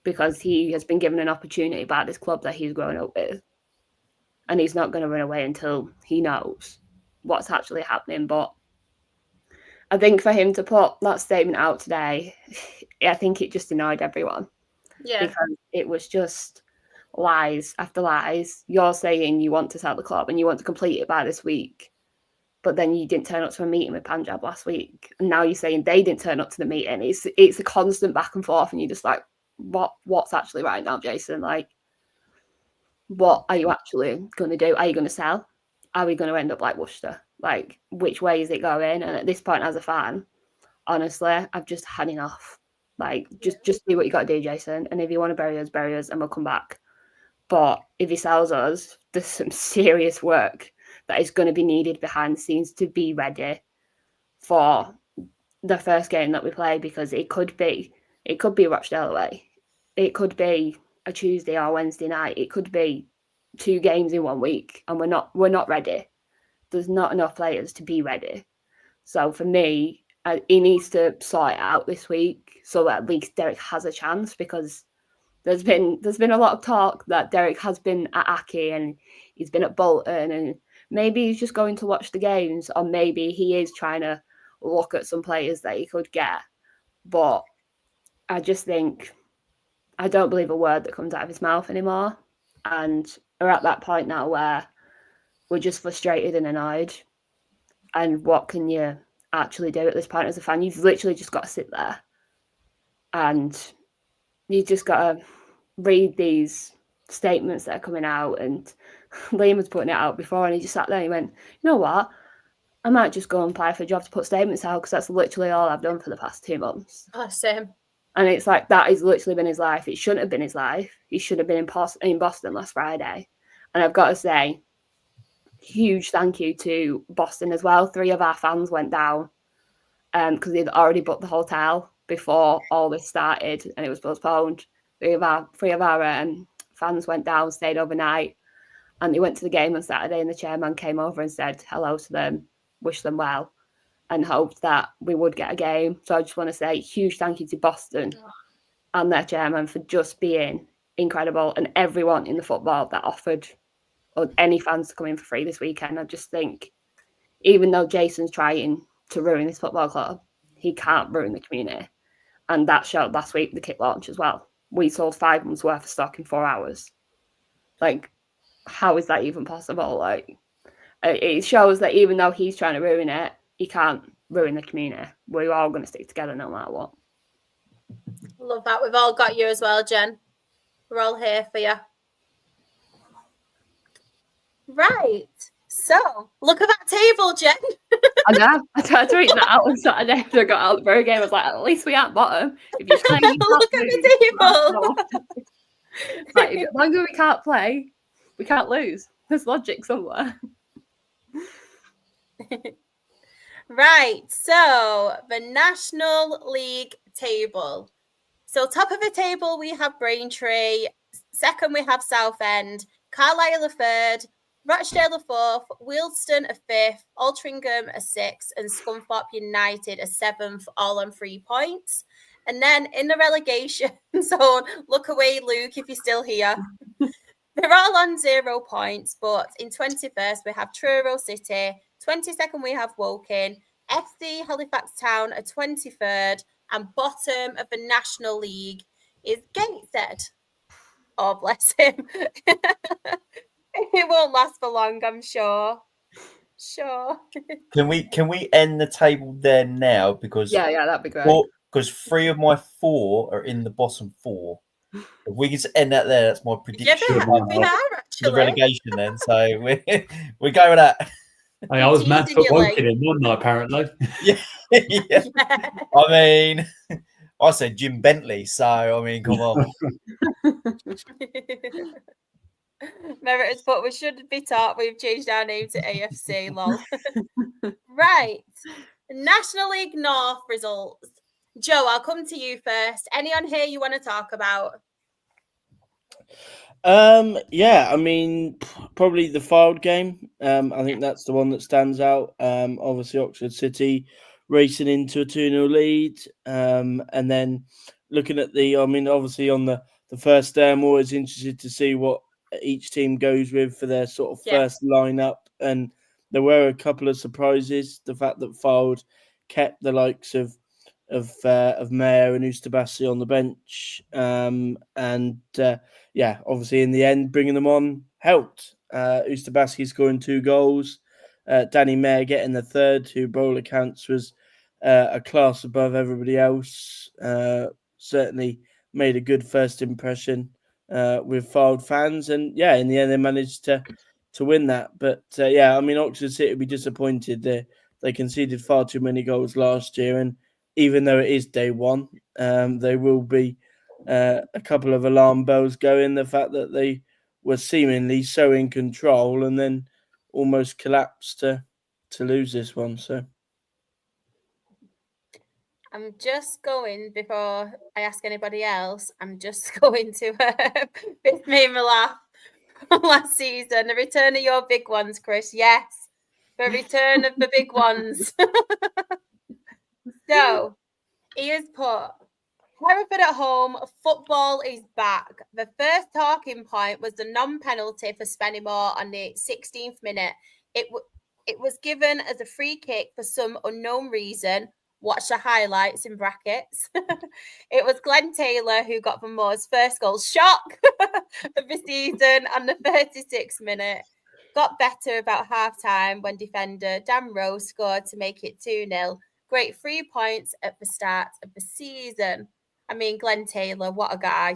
because he has been given an opportunity by this club that he's grown up with. And he's not going to run away until he knows what's actually happening. But I think for him to put that statement out today, I think it just annoyed everyone. Yeah. Because it was just lies after lies. You're saying you want to sell the club and you want to complete it by this week. but then you didn't turn up to a meeting with Punjab last week, and now you're saying they didn't turn up to the meeting. It's a constant back and forth, and you're just like, what's actually right now, Jason? Like, what are you actually going to do? Are you going to sell? Are we going to end up like Worcester? Like, which way is it going? And at this point, as a fan, honestly, I've just had enough. Like, just do what you got to do, Jason. And if you want to bury us, and we'll come back. But if he sells us, there's some serious work that is going to be needed behind the scenes to be ready for the first game that we play, because it could be Rochdale away. It could be a Tuesday or Wednesday night. It could be 2 games in 1 week, and we're not ready. There's not enough players to be ready. So for me, he needs to sort it out this week so that at least Derek has a chance, because there's been a lot of talk that Derek has been at Aki and he's been at Bolton, and maybe he's just going to watch the games, or maybe he is trying to look at some players that he could get. But I just think I don't believe a word that comes out of his mouth anymore. And we're at that point now where we're just frustrated and annoyed. And what can you actually do at this point as a fan? You've literally just got to sit there and you just got to read these statements that are coming out. And Liam was putting it out before, and he just sat there and he went, you know what? I might just go and apply for a job to put statements out, because that's literally all I've done for the past 2 months. Oh, same. And it's like, that has literally been his life. It shouldn't have been his life. He should have been in Boston last Friday. And I've got to say, huge thank you to Boston as well. 3 of our fans went down because they'd already booked the hotel before all this started and it was postponed. 3 of our fans went down, stayed overnight, and they went to the game on Saturday, and the chairman came over and said hello to them, wished them well, and hoped that we would get a game. So I just want to say huge thank you to Boston and their chairman for just being incredible, and everyone in the football that offered any fans to come in for free this weekend. I just think, even though Jason's trying to ruin this football club, he can't ruin the community. And that showed last week, the kit launch as well. We sold 5 months worth of stock in 4 hours. Like, how is that even possible? Like, it shows that even though he's trying to ruin it, he can't ruin the community. We're all going to stick together no matter what. Love that. We've all got you as well, Jen. We're all here for you. Right. So, look at that table, Jen. I know. I tried to read that out on Saturday after I got out of the Borough game. I was like, at least we aren't bottom. If you play, you look at the table. Like, as long as we can't play, we can't lose. There's logic somewhere. Right. So, the National League table. So, top of the table, we have Braintree. Second, we have Southend. Carlisle a third. Rochdale a fourth, Wealdstone a fifth, Altrincham a sixth, and Scunthorpe United a seventh, all on 3 points. And then in the relegation zone, look away, Luke, if you're still here. They're all on 0 points, but in 21st, we have Truro City, 22nd, we have Woking, FC Halifax Town are 23rd, and bottom of the National League is Gateshead. Oh, bless him. It won't last for long, I'm sure. Sure. Can we end the table there now? Because yeah, that'd be great. Because 3 of my 4 are in the bottom 4. If we can end that there, that's my prediction. Yeah, we are actually. The relegation then. So we go with that. Hey, I was mad for Woking in, wasn't I, apparently? Yeah. I mean, I said Jim Bentley, so I mean, come on. Merit has put, we should be taught we've changed our name to AFC, lol. Right. National League North results. Joe, I'll come to you first. Any on here you want to talk about? Yeah, I mean, probably the Fylde game. I think that's the one that stands out. Obviously, Oxford City racing into a 2-0 lead. And then looking at obviously on the first day, I'm always interested to see what each team goes with for their sort of first lineup. And there were a couple of surprises. The fact that Fylde kept the likes of Mayer and Ustabasi on the bench. Obviously in the end, bringing them on helped. Ustabasi scoring 2 goals. Danny Mayer getting the third, who by all accounts was a class above everybody else. Certainly made a good first impression with Fylde fans, and yeah, in the end they managed to win that. But yeah, I mean, Oxford City would be disappointed. They conceded far too many goals last year, and even though it is day one, there will be a couple of alarm bells going. The fact that they were seemingly so in control and then almost collapsed to lose this one. So I'm just going, before I ask anybody else, I'm just going to this made me laugh last season. The return of your big ones, Chris. Yes, the return of the big ones. So he has put Hereford at home, football is back. The first talking point was the non-penalty for Spennymoor on the 16th minute. It was given as a free kick for some unknown reason. Watch the highlights in brackets. It was Glenn Taylor who got the Moors' first goal. Shock of the season on the 36th minute. Got better about half-time when defender Dan Rose scored to make it 2-0. Great 3 points at the start of the season. I mean, Glenn Taylor, what a guy.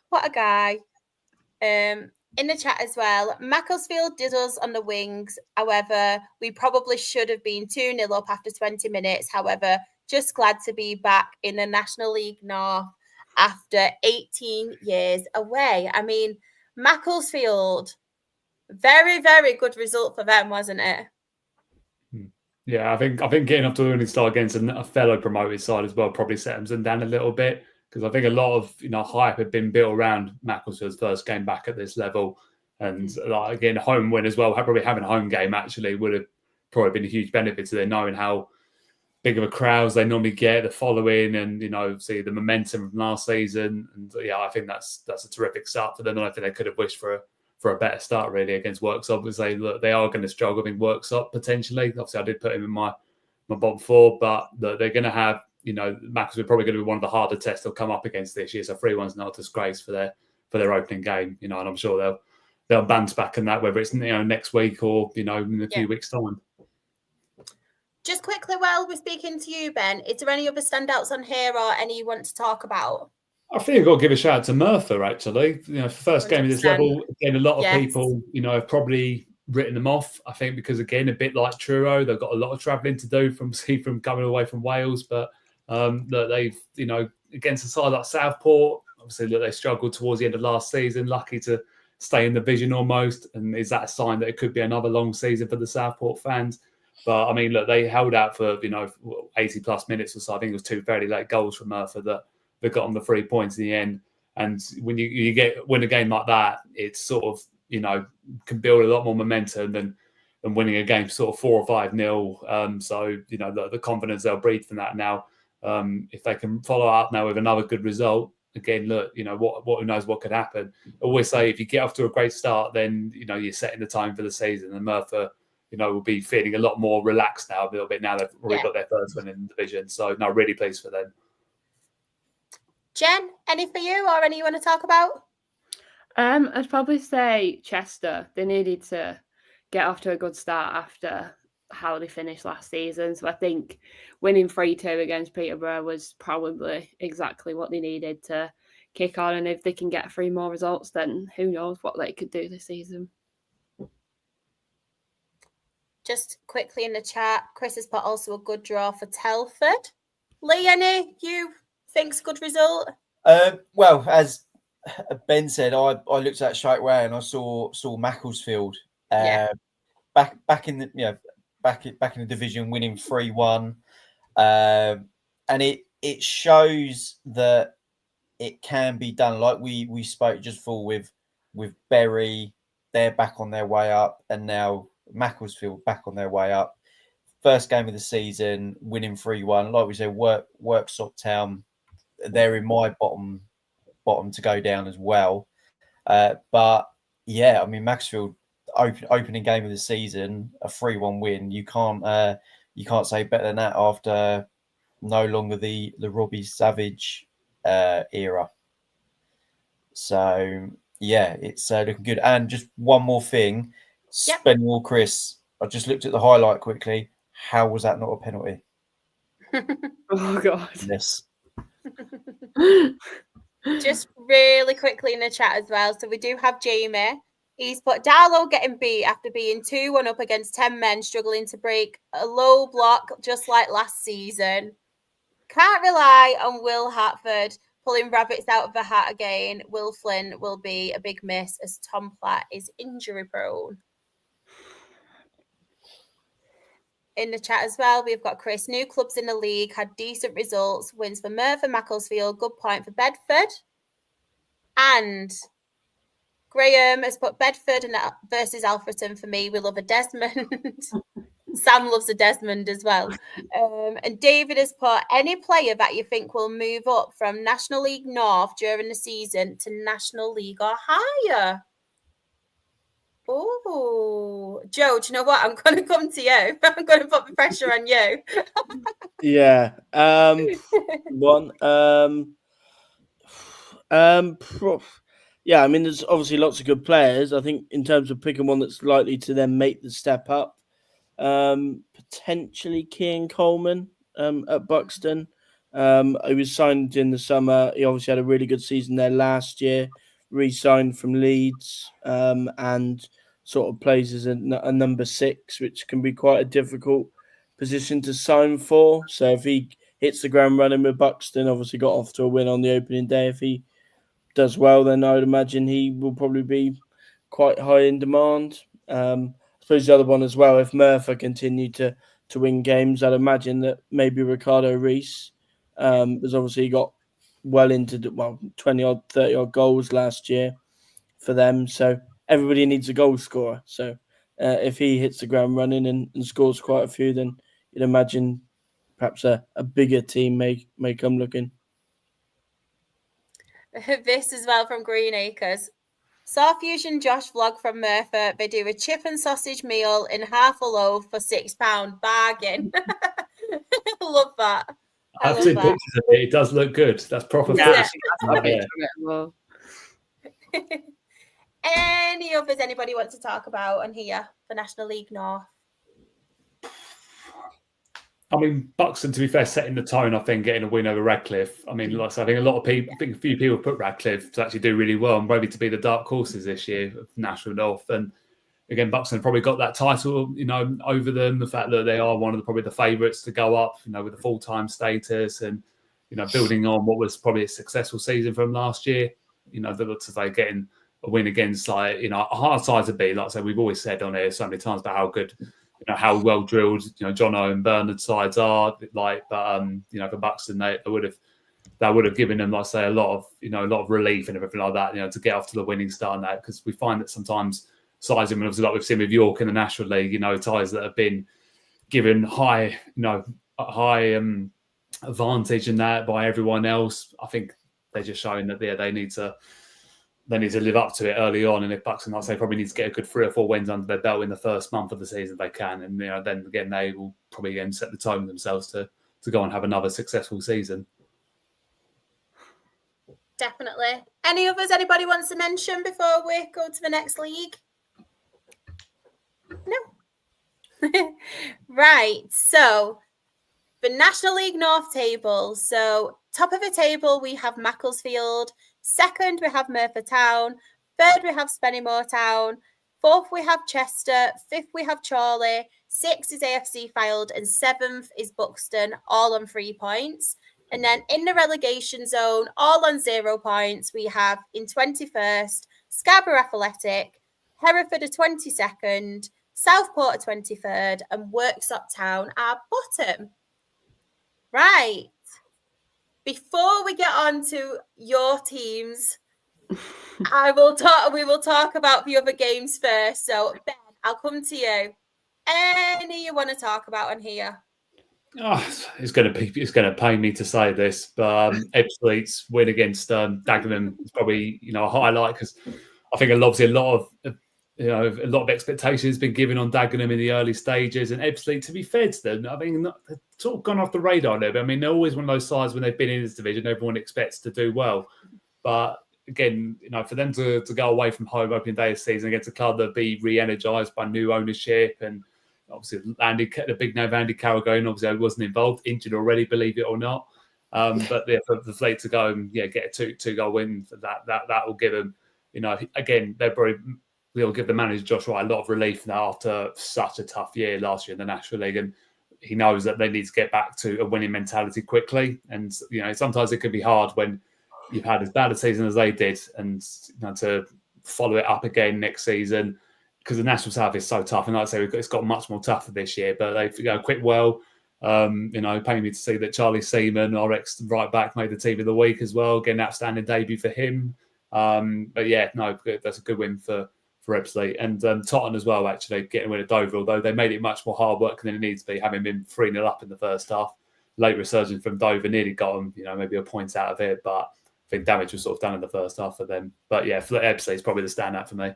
What a guy. In the chat as well, Macclesfield did us on the wings. However, we probably should have been 2-0 up after 20 minutes. However, just glad to be back in the National League North after 18 years away. I mean, Macclesfield, very, very good result for them, wasn't it? Yeah, I think getting up to a winning start against a fellow promoted side as well probably set them down a little bit, because I think a lot of hype had been built around Macclesfield's first game back at this level, and again, home win as well. Probably having a home game actually would have probably been a huge benefit to them, knowing how big of a crowds they normally get, the following, and see the momentum from last season. And yeah, I think that's a terrific start for them. And I think they could have wished for a better start really against Worksop, because they are going to struggle in Worksop potentially. Obviously, I did put him in my bottom four, but they're going to have, Macclesfield are probably going to be one of the harder tests they'll come up against this year. So 3-1's not a disgrace for their opening game, and I'm sure they'll bounce back in that, whether it's next week or in a few weeks' time. Just quickly, while we're speaking to you, Ben, is there any other standouts on here or any you want to talk about? I think I've got to give a shout out to Merthyr, actually. First game of this level, again, a lot of people, have probably written them off. I think because, again, a bit like Truro, they've got a lot of travelling to do from coming away from Wales. But they've, against a side like Southport, obviously they struggled towards the end of last season, lucky to stay in the division almost. And is that a sign that it could be another long season for the Southport fans? But, I mean, look, they held out for, 80-plus minutes or so. I think it was 2 fairly late goals from Merthyr that got on the 3 points in the end. And when you win a game like that, it's sort of, can build a lot more momentum than winning a game sort of 4 or 5-0. So, the confidence they'll breathe from that now. If they can follow up now with another good result, again, look, who knows what could happen. I always say if you get off to a great start, then, you're setting the tone for the season. And Merthyr, will be feeling a lot more relaxed now, a little bit now they've already got their first win in the division. So, no, really pleased for them. Jen, any for you or any you want to talk about? I'd probably say Chester. They needed to get off to a good start after how they finished last season. So I think winning 3-2 against Peterborough was probably exactly what they needed to kick on. And if they can get 3 more results, then who knows what they could do this season. Just quickly in the chat, Chris has put also a good draw for Telford. Lee, any you think's good result? Well, as Ben said, I looked at that straight away and I saw Macclesfield back in the back in the division, winning 3-1, and it shows that it can be done. Like we spoke just before with Bury, they're back on their way up, and now Macclesfield back on their way up. First game of the season, winning 3-1. Like we said, Worksop Town, they're in my bottom to go down as well. But yeah, I mean, Macclesfield opening game of the season, a 3-1 win. You can't say better than that after no longer the Robbie Savage era. So yeah, it's looking good. And just one more thing, Spennymoor Chris, I just looked at the highlight quickly. How was that not a penalty? Oh God. Yes. Just really quickly in the chat as well. So we do have Jamie. He's put Darlow getting beat after being 2-1 up against 10 men, struggling to break a low block just like last season. Can't rely on Will Hartford pulling rabbits out of the hat again. Will Flynn will be a big miss as Tom Platt is injury prone. In the chat as well, we've got Chris. New clubs in the league had decent results. Wins for Merthyr, Macclesfield. Good point for Bedford. And Graham has put Bedford versus Alfreton for me. We love a Desmond. Sam loves a Desmond as well. And David has put any player that you think will move up from National League North during the season to National League or higher. Oh, Joe, do you know what? I'm going to come to you. I'm going to put the pressure on you. Yeah. Yeah, I mean, there's obviously lots of good players. I think in terms of picking one that's likely to then make the step up, potentially Cian Coleman at Buxton. He was signed in the summer. He obviously had a really good season there last year, re-signed from Leeds, and sort of plays as a number 6, which can be quite a difficult position to sign for. So if he hits the ground running with Buxton, obviously got off to a win on the opening day. If he does well, then I would imagine he will probably be quite high in demand. I suppose the other one as well, if Merthyr continue to win games, I'd imagine that maybe Ricardo Rees has obviously got well into 20-odd, 30-odd goals last year for them. So everybody needs a goal scorer. So if he hits the ground running and scores quite a few, then you'd imagine perhaps a bigger team may come looking. This as well from Green Acres. Saw Fusion Josh vlog from Merthyr. They do a chip and sausage meal in half a loaf for £6. Bargain. Love that. I've seen pictures of it. It does look good. That's proper Yeah. food. Any others anybody wants to talk about on here for National League North? I mean, Buxton, to be fair, setting the tone, I think, getting a win over Radcliffe. I mean, like I said, I think a few people put Radcliffe to actually do really well and maybe to be the dark horses this year of National North. And again, Buxton probably got that title, over them. The fact that they are one of probably the favourites to go up, with the full-time status and, building on what was probably a successful season from last year. Today getting a win against a hard side to beat. Like I said, we've always said on here so many times about how good, how well drilled, Jono and Bernard sides are. But for Buxton, that would have given them, like I say, a lot of relief and everything like that. To get off to the winning start on that, because we find that sometimes sides, obviously like we've seen with York in the National League, ties that have been given high advantage in that by everyone else. I think they're just showing that they need to live up to it early on. And if Buxton, like I say, probably need to get a good 3 or 4 wins under their belt in the first month of the season, they can. And then again, they will probably again set the tone themselves to go and have another successful season. Definitely. Any others anybody wants to mention before we go to the next league? No. Right. So the National League North table. So top of the table, we have Macclesfield. Second, we have Merthyr Town. Third, we have Spennymoor Town. Fourth, we have Chester. Fifth, we have Chorley. Sixth is AFC Fylde. And seventh is Buxton, all on 3 points. And then in the relegation zone, all on 0 points, we have in 21st, Scarborough Athletic, Hereford are 22nd, Southport are 23rd, and Worksop Town are bottom. Right. Before we get on to your teams, we will talk about the other games first. So Ben, I'll come to you. Any you want to talk about on here? Oh, it's going to pain me to say this, but Ebbsfleet's win against Dagenham is probably a highlight, because I think obviously a lot of expectation has been given on Dagenham in the early stages, and Ebbsfleet, to be fair to them, I mean, they've sort of gone off the radar there. But I mean, they're always one of those sides when they've been in this division, everyone expects to do well. But again, for them to go away from home opening day of the season against a club that be re-energised by new ownership and obviously the big name Andy Carroll going. Obviously, I wasn't involved, injured already, believe it or not. But yeah, for the Fleet to go and get a two goal win, that will give them, again, they'll give the manager Josh Wright a lot of relief now after such a tough year last year in the National League, and he knows that they need to get back to a winning mentality quickly. And sometimes it can be hard when you've had as bad a season as they did, and to follow it up again next season, because the National South is so tough. And like I say, it's got much more tougher this year, but they've quit well. Pain me to see that Charlie Seaman, our ex right back, made the team of the week as well. Getting an outstanding debut for him. But yeah, no, that's a good win for Ebbsfleet. And Tottenham as well, actually, getting rid of Dover, although they made it much more hard work than it needs to be, having been 3-0 up in the first half. Late resurgence from Dover nearly got them, maybe a point out of it, but I think damage was sort of done in the first half for them. But yeah, Ebbsfleet is probably the standout for me.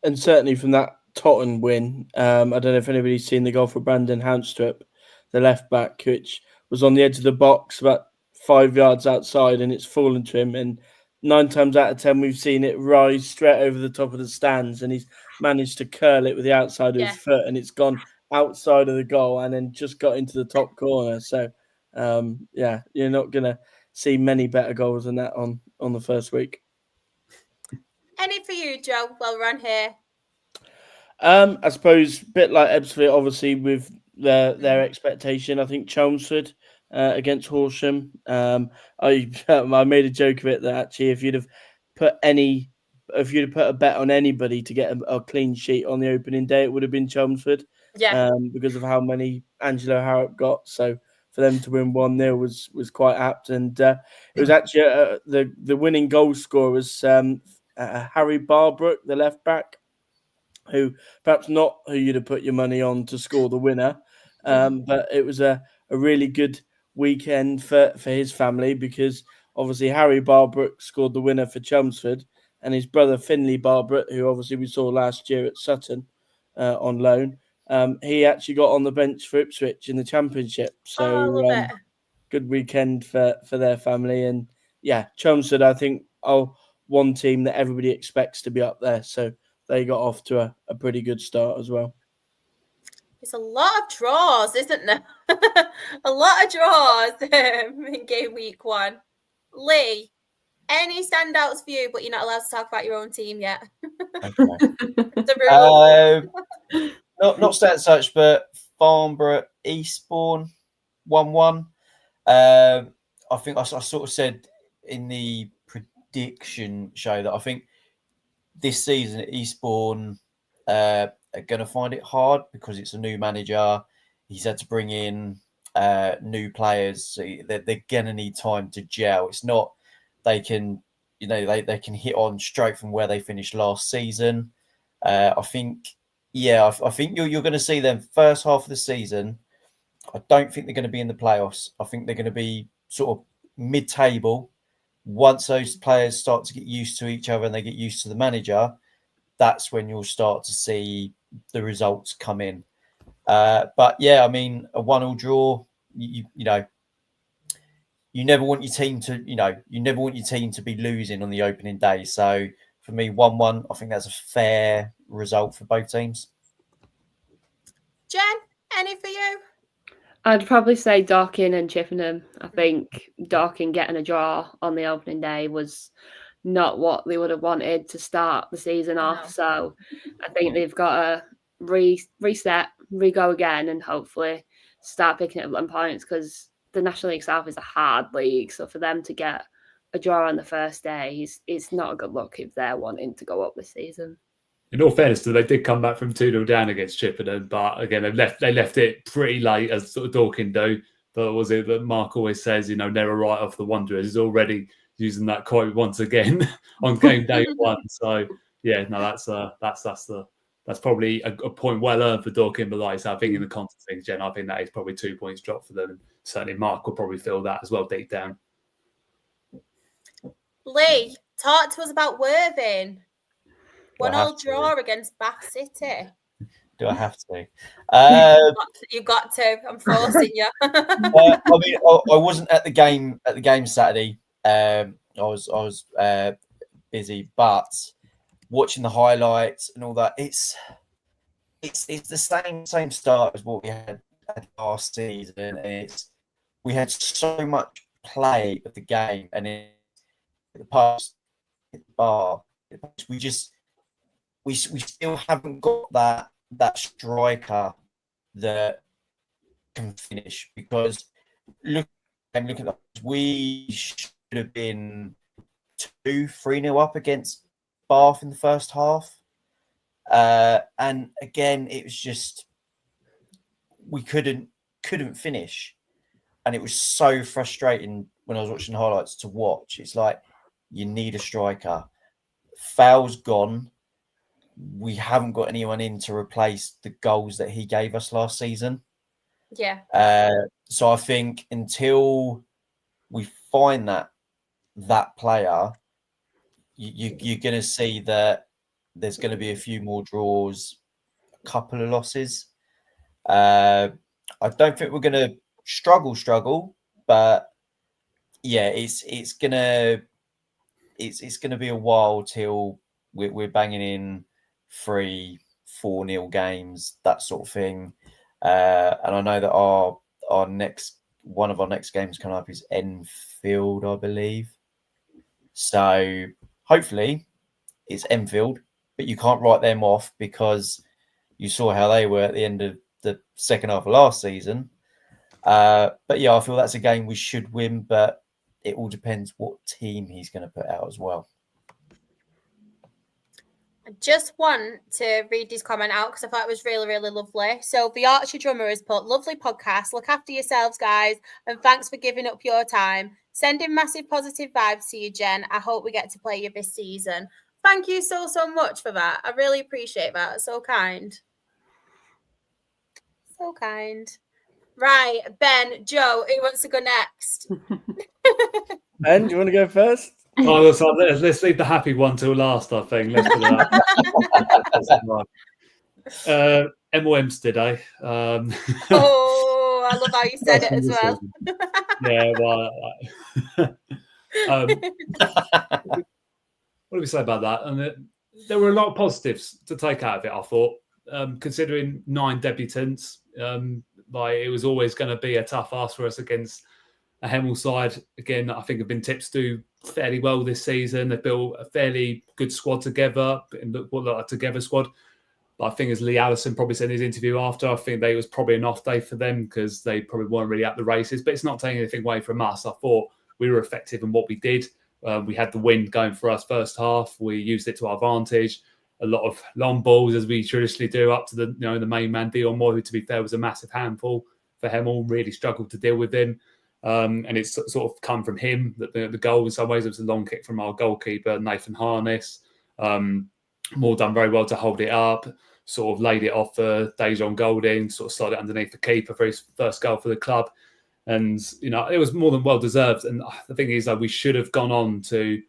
And certainly from that Tottenham win, I don't know if anybody's seen the goal for Brandon Houndstrup, the left back, which was on the edge of the box about 5 yards outside, and it's fallen to him. And 9 times out of 10, we've seen it rise straight over the top of the stands, and he's managed to curl it with the outside of his foot, and it's gone outside of the goal and then just got into the top corner. So, you're not going to see many better goals than that on the first week. Any for you, Joe, while we're on here? I suppose a bit like Ebbsfleet, obviously, with their expectation. I think Chelmsford against Horsham. I made a joke of it that actually, if you'd have put a bet on anybody to get a clean sheet on the opening day, it would have been Chelmsford. Yeah. Because of how many Angelo Harrop got. So for them to win 1-0 was quite apt, and it was actually the winning goal scorer was Harry Barbrook, the left back, who perhaps not who you'd have put your money on to score the winner. But it was a really good weekend for his family, because obviously Harry Barbrook scored the winner for Chelmsford, and his brother Finley Barbrook, who obviously we saw last year at Sutton on loan, he actually got on the bench for Ipswich in the Championship. So good weekend for their family. And yeah, Chelmsford, I think, are one team that everybody expects to be up there. So they got off to a pretty good start as well. It's a lot of draws, isn't there? A lot of draws in game week 1. Lee, any standouts for you, but you're not allowed to talk about your own team yet? Okay. Not stats such, but Farnborough Eastbourne 1-1. I think I sort of said in the prediction show that I think this season Eastbourne are going to find it hard because it's a new manager. He's had to bring in new players. So they're going to need time to gel. It's not they can hit on straight from where they finished last season. I think you're going to see them first half of the season. I don't think they're going to be in the playoffs. I think they're going to be sort of mid-table. Once those players start to get used to each other and they get used to the manager, that's when you'll start to see the results come in. But yeah, I mean, a 1-1 draw, you never want your team to be losing on the opening day. So for me, 1-1, I think that's a fair result for both teams. Jen, any for you? I'd probably say Dorking and Chippenham. I think Dorking getting a draw on the opening day was not what they would have wanted to start the season off. So I think they've got to reset, re-go again, and hopefully start picking up them points, because the National League South is a hard league. So for them to get a draw on the first day, it's not a good look if they're wanting to go up this season. In all fairness, they did come back from 2-0 down against Chippenham, but again, they left it pretty late, as sort of Dorking do. But was it that Mark always says, never write off the Wanderers? He's already using that quote once again on game day 1. So yeah, no, that's probably a point well earned for Dorking. But like I said, I think in the context of things, Jen, I think that is probably 2 points dropped for them. And certainly Mark will probably feel that as well deep down. Lee, talk to us about Worthing. 1-1 draw against Bath City. Do I have to? You've got to. I'm forcing you. I mean, I wasn't at the game Saturday. I was busy, but watching the highlights and all that, it's it's the same start as what we had last season, and we had so much play of the game, and in the past, we still haven't got that striker that can finish, because look at that, we should have been 2-3-0 up against Bath in the first half, and again it was just we couldn't finish, and it was so frustrating when I was watching the highlights to watch. It's like, you need a striker. Foul's gone. We haven't got anyone in to replace the goals that he gave us last season. Yeah. So I think until we find that player, you're going to see that there's going to be a few more draws, a couple of losses. I don't think we're going to struggle, but yeah, it's gonna be a while till we're banging in 3-4-0 games, that sort of thing. And I know that one of our next games coming up is Enfield, I believe. So hopefully it's Enfield, but you can't write them off because you saw how they were at the end of the second half of last season. But yeah, I feel that's a game we should win, but it all depends what team he's going to put out as well. I just want to read his comment out because I thought it was really, really lovely. So the Archer Drummer has put, lovely podcast. Look after yourselves, guys. And thanks for giving up your time. Sending massive positive vibes to you, Jen. I hope we get to play you this season. Thank you so much for that. I really appreciate that. So kind. So kind. Right, Ben, Joe, who wants to go next? Ben, do you want to go first? Oh, let's leave the happy one till last, I think. Let's do that. MOMs today. Oh, I love how you said it as well. Yeah, well, what do we say about that? And there were a lot of positives to take out of it, I thought. Considering 9 debutants, it was always going to be a tough ask for us against a Hemel side. Again, I think have been tips do fairly well this season. They've built a fairly good squad together, and look like a together squad. But I think, as Lee Allison probably said in his interview after, I think it was probably an off day for them because they probably weren't really at the races. But it's not taking anything away from us. I thought we were effective in what we did. We had the wind going for us first half. We used it to our advantage. A lot of long balls, as we traditionally do, up to the main man, Dion Moore, who, to be fair, was a massive handful for Hemel. Really struggled to deal with him. And it's sort of come from him that the goal, in some ways, it was a long kick from our goalkeeper, Nathan Harness. Moore done very well to hold it up, sort of laid it off for Dejon Golding, sort of slid it underneath the keeper for his first goal for the club. And, it was more than well deserved. And the thing is, we should have gone on to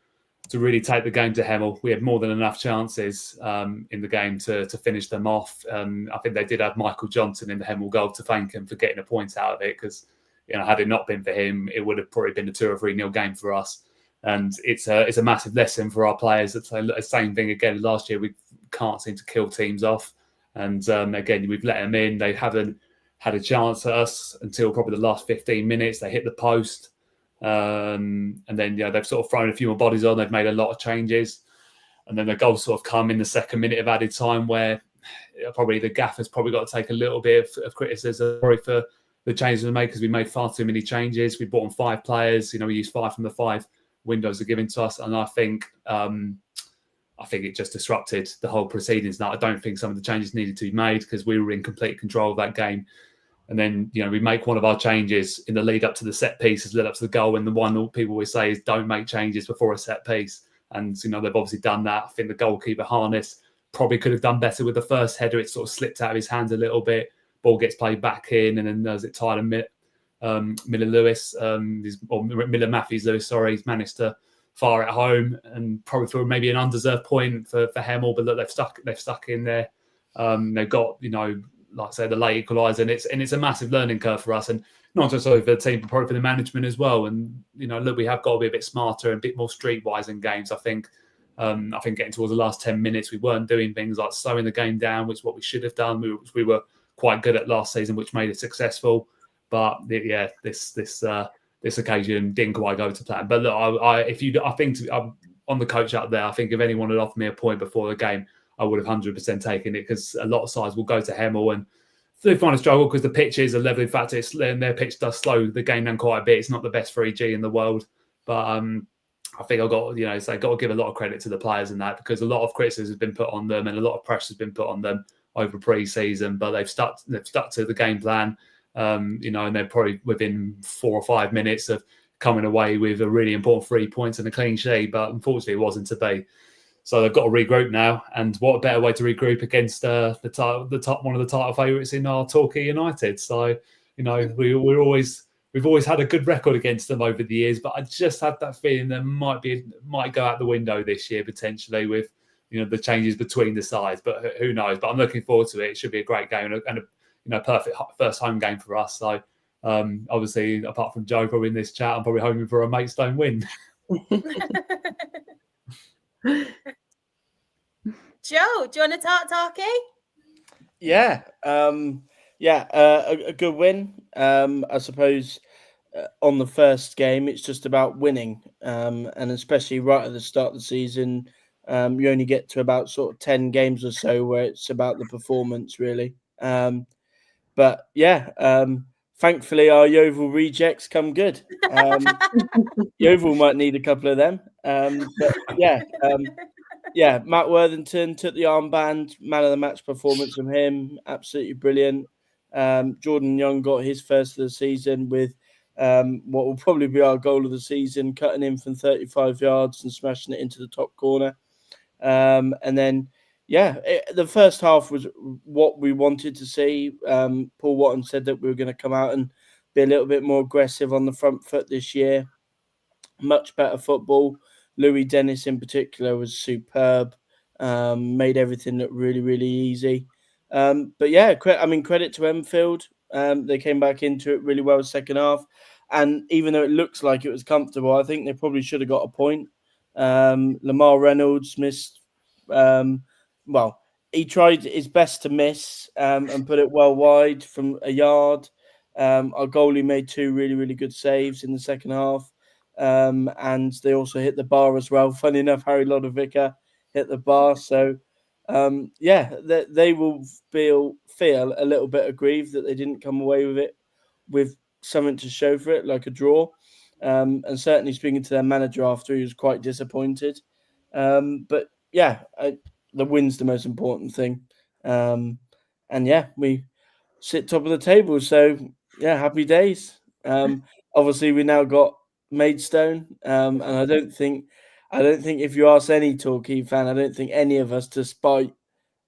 really take the game to Hemel. We had more than enough chances in the game to finish them off. I think they did have Michael Johnson in the Hemel goal to thank him for getting a point out of it, because had it not been for him, it would have probably been a 2 or 3-0 game for us. And it's a massive lesson for our players. It's the same thing again last year. We can't seem to kill teams off. And again, we've let them in. They haven't had a chance at us until probably the last 15 minutes. They hit the post. And then they've sort of thrown a few more bodies on. They've made a lot of changes. And then the goals sort of come in the second minute of added time, where probably the gaffer's probably got to take a little bit of criticism for the changes we made, because we made far too many changes. We brought on 5 players. We used 5 from the 5 windows are given to us, and I think it just disrupted the whole proceedings. Now, I don't think some of the changes needed to be made because we were in complete control of that game. And then we make one of our changes in the lead up to the set pieces, led up to the goal, and the one that people always say is don't make changes before a set piece. And they've obviously done that. I think the goalkeeper, Harness, probably could have done better with the first header. It sort of slipped out of his hands a little bit. Ball gets played back in, and then there's it Tyler Miller Matthews Lewis, he's managed to fire it home, and probably for maybe an undeserved point for Hemel, but look, they've stuck in there. They've got like I say, the late equaliser, and it's a massive learning curve for us, and not just over the team, but probably for the management as well. And look, we have got to be a bit smarter and a bit more streetwise in games. I think I think getting towards the last 10 minutes, we weren't doing things like slowing the game down, which is what we should have done. We were quite good at last season, which made it successful. But yeah, this occasion didn't quite go to plan. But look, I think on the coach up there, I think if anyone had offered me a point before the game, I would have 100% taken it, because a lot of sides will go to Hemel and they find a struggle because the pitch is a leveling factor, and their pitch does slow the game down quite a bit. It's not the best 3G in the world, but I think I've got to give a lot of credit to the players in that, because a lot of criticism has been put on them and a lot of pressure has been put on them over pre-season, but they've stuck to the game plan, and they're probably within 4 or 5 minutes of coming away with a really important 3 points and a clean sheet, but unfortunately it wasn't to be. So they've got to regroup now, and what a better way to regroup against the top one of the title favourites in our Torquay United. So we've always had a good record against them over the years, but I just had that feeling that might go out the window this year potentially with the changes between the sides. But who knows? But I'm looking forward to it. It should be a great game and a perfect first home game for us. So obviously, apart from Joe probably in this chat, I'm probably hoping for a Maidstone win. Joe, do you want to talk Torquay? Yeah, a good win. I suppose on the first game, it's just about winning, and especially right at the start of the season, you only get to about sort of 10 games or so where it's about the performance, really. But yeah, thankfully our Yeovil rejects come good. Yeovil might need a couple of them, but yeah. Yeah, Matt Worthington took the armband, man of the match performance from him, absolutely brilliant. Jordan Young got his first of the season with what will probably be our goal of the season, cutting in from 35 yards and smashing it into the top corner. And then, the first half was what we wanted to see. Paul Watton said that we were going to come out and be a little bit more aggressive on the front foot this year. Much better football. Louis Dennis in particular was superb, made everything look really, really easy. But yeah, credit to Enfield. They came back into it really well second half. And even though it looks like it was comfortable, I think they probably should have got a point. Lamar Reynolds missed. He tried his best to miss and put it well wide from a yard. Our goalie made 2 really, really good saves in the second half. And they also hit the bar as well. Funny enough, Harry Lodovica hit the bar. So, they will feel a little bit aggrieved that they didn't come away with it with something to show for it, like a draw. And certainly speaking to their manager after, he was quite disappointed. But yeah, the win's the most important thing. And yeah, we sit top of the table. So yeah, happy days. Obviously, we now got Maidstone, and I don't think if you ask any Torquay fan, I don't think any of us, despite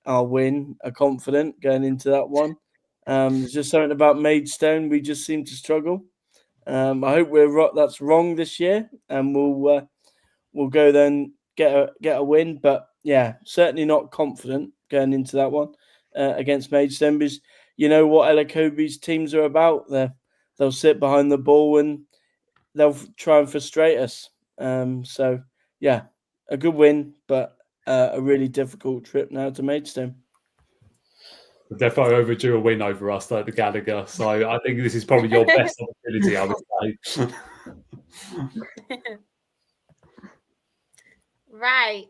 our win, are confident going into that one. There's just something about Maidstone, we just seem to struggle. I hope that's wrong this year, and we'll go then get a win. But yeah, certainly not confident going into that one against Maidstone, because you know what Ella Kobe's teams are about. They'll sit behind the ball and they'll try and frustrate us. So, yeah, a good win, but a really difficult trip now to Maidstone. Definitely overdue a win over us, like the Gallagher. So I think this is probably your best opportunity, I would say. Right.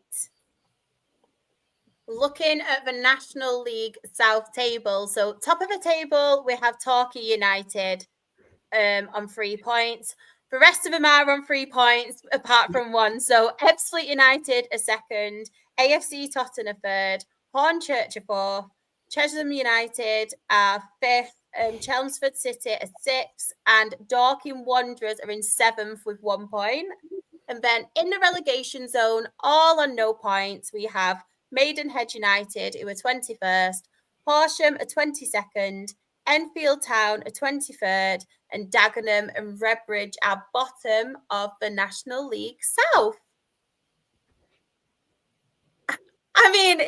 Looking at the National League South table. So top of the table, we have Torquay United on 3 points. The rest of them are on 3 points, apart from one. So Ebbsfleet United are second, AFC Totton are third, Hornchurch are fourth, Chesham United are fifth, Chelmsford City are sixth, and Dorking Wanderers are in seventh with 1 point. And then in the relegation zone, all on no points, we have Maidenhead United, who are 21st, Horsham are 22nd, Enfield Town are 23rd, and Dagenham and Redbridge are bottom of the National League South. I mean,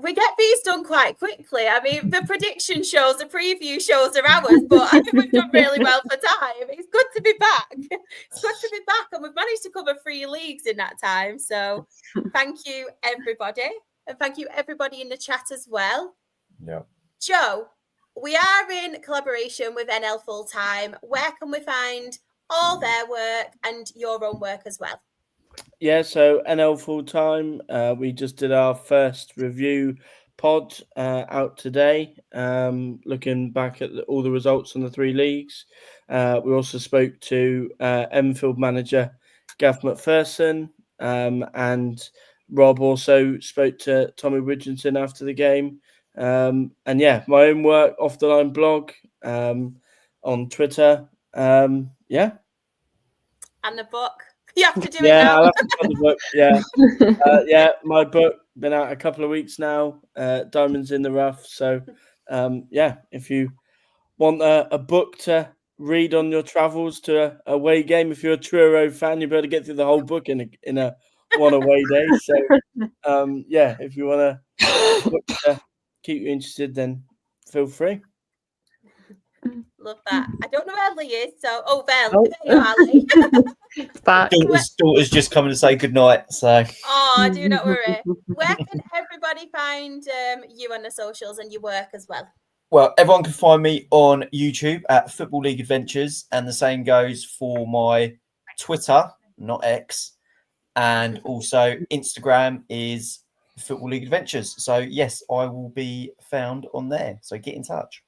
we get these done quite quickly. I mean, the prediction shows, the preview shows are ours, but I think we've done really well for time. It's good to be back. It's good to be back, and we've managed to cover 3 leagues in that time. So thank you, everybody. And thank you, everybody in the chat as well. Yeah. Joe, we are in collaboration with NL Full Time. Where can we find all their work and your own work as well? Yeah, so NL Full Time, we just did our first review pod out today, looking back at all the results on the 3 leagues. We also spoke to Enfield manager Gav McPherson, and Rob also spoke to Tommy Widgerington after the game. And yeah, my own work, Off the Line blog, on Twitter. Yeah. And the book. You have to do it Yeah, now. I'll have to put the book. Yeah. Yeah, my book been out a couple of weeks now. Diamonds in the Rough. So, yeah, if you want a book to read on your travels to a away game, if you're a Truro fan, you'll be able to get through the whole book in a one away day. So, yeah, if you want a book to keep you interested, then feel free. Love that. I don't know where Ali is, so Val, Oh. there you are, Ali. Back. Daughter's just coming to say goodnight. So Oh, do not worry. Where can everybody find you on the socials and your work as well? well, everyone can find me on YouTube at Football League Adventures, and the same goes for my Twitter, not X, and also Instagram is Football League Adventures. So yes, I will be found on there. So get in touch.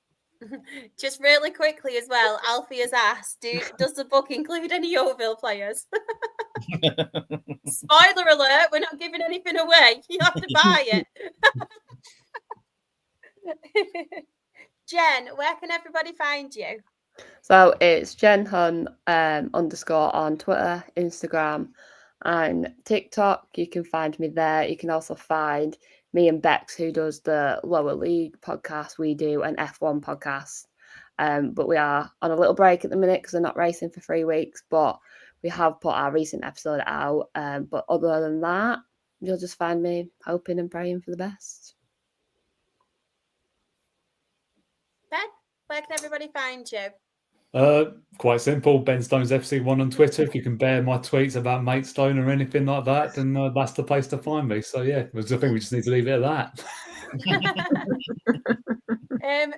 Just really quickly as well, Alfie has asked, does the book include any Yeovil players? Spoiler alert, we're not giving anything away. You have to buy it. Jen, where can everybody find you? So it's Jen Hun _ on Twitter, Instagram, and TikTok. You can find me there. You can also find me and Bex, who does the Lower League podcast. We do an F1 podcast. But we are on a little break at the minute because we're not racing for 3 weeks. But we have put our recent episode out. But other than that, you'll just find me hoping and praying for the best. Ben, where can everybody find you? Quite simple. Ben Stones FC1 on Twitter. If you can bear my tweets about Matestone or anything like that, then that's the place to find me. So yeah, I think we just need to leave it at that.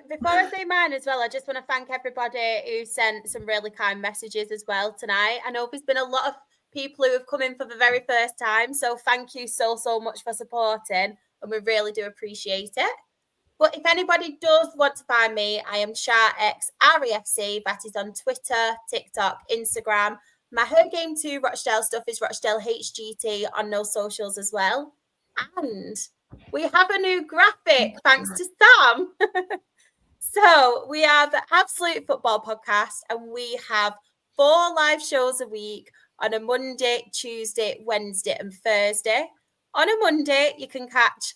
Before I say mine as well, I just want to thank everybody who sent some really kind messages as well tonight. I know there's been a lot of people who have come in for the very first time, so thank you so much for supporting, and we really do appreciate it. But if anybody does want to find me, I am SharXREFC. That is on Twitter, TikTok, Instagram. My Her Game 2 Rochdale stuff is Rochdale HGT on those socials as well. And we have a new graphic, thanks to Sam. So we have the Absolute Football Podcast, and we have 4 live shows a week on a Monday, Tuesday, Wednesday, and Thursday. On a Monday, you can catch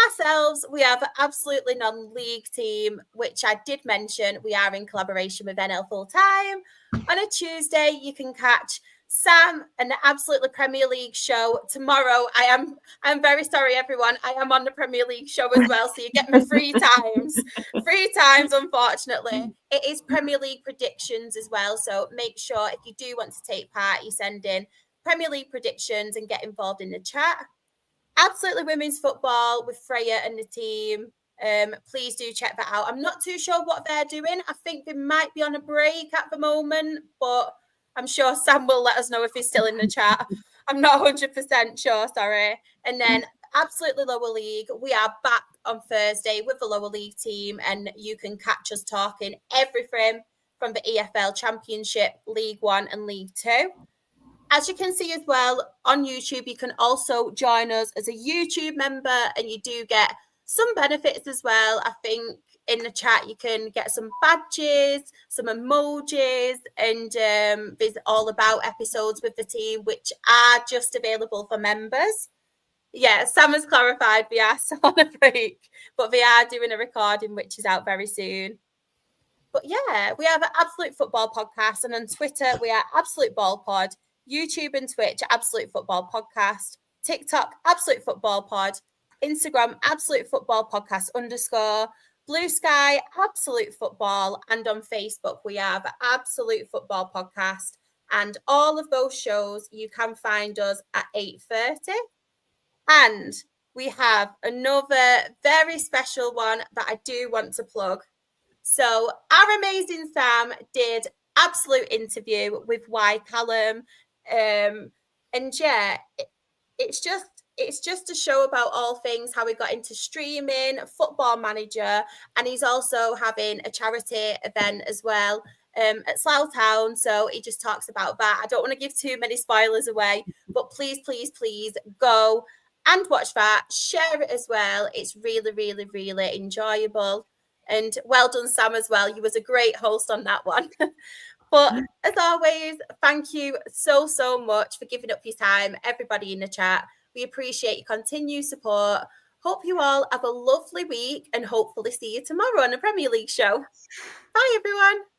ourselves. We have an absolutely non-league team, which I did mention. We are in collaboration with NL Full Time. On a Tuesday, you can catch Sam and the Absolutely Premier League show. Tomorrow, I'm very sorry, everyone. I am on the Premier League show as well, so you get me 3 times. 3 times, unfortunately. It is Premier League predictions as well, so make sure if you do want to take part, you send in Premier League predictions and get involved in the chat. Absolutely Women's Football with Freya and the team. Please do check that out. I'm not too sure what they're doing. I think they might be on a break at the moment, but I'm sure Sam will let us know if he's still in the chat. I'm not 100% sure, sorry. And then Absolutely Lower League. We are back on Thursday with the Lower League team, and you can catch us talking everything from the EFL Championship, League 1 and League 2. As you can see as well, on YouTube, you can also join us as a YouTube member, and you do get some benefits as well. I think in the chat, you can get some badges, some emojis, and there's all about episodes with the team, which are just available for members. Yeah, Sam has clarified we are still on a break, but they are doing a recording, which is out very soon. But yeah, we have an Absolute Football Podcast, and on Twitter, we are Absolute Ball Pod. YouTube and Twitch, Absolute Football Podcast. TikTok, Absolute Football Pod. Instagram, Absolute Football Podcast _, Blue Sky, Absolute Football, and on Facebook, we have Absolute Football Podcast. And all of those shows, you can find us at 8:30. And we have another very special one that I do want to plug. So our amazing Sam did absolute interview with Y Callum. And yeah, it's just a show about all things, how he got into streaming, Football Manager, and he's also having a charity event as well at Solihull Town. So he just talks about that. I don't want to give too many spoilers away, but please go and watch that. Share it as well. It's really, really, really enjoyable. And well done, Sam, as well. You was a great host on that one. But as always, thank you so much for giving up your time, everybody in the chat. We appreciate your continued support. Hope you all have a lovely week and hopefully see you tomorrow on the Premier League show. Bye, everyone.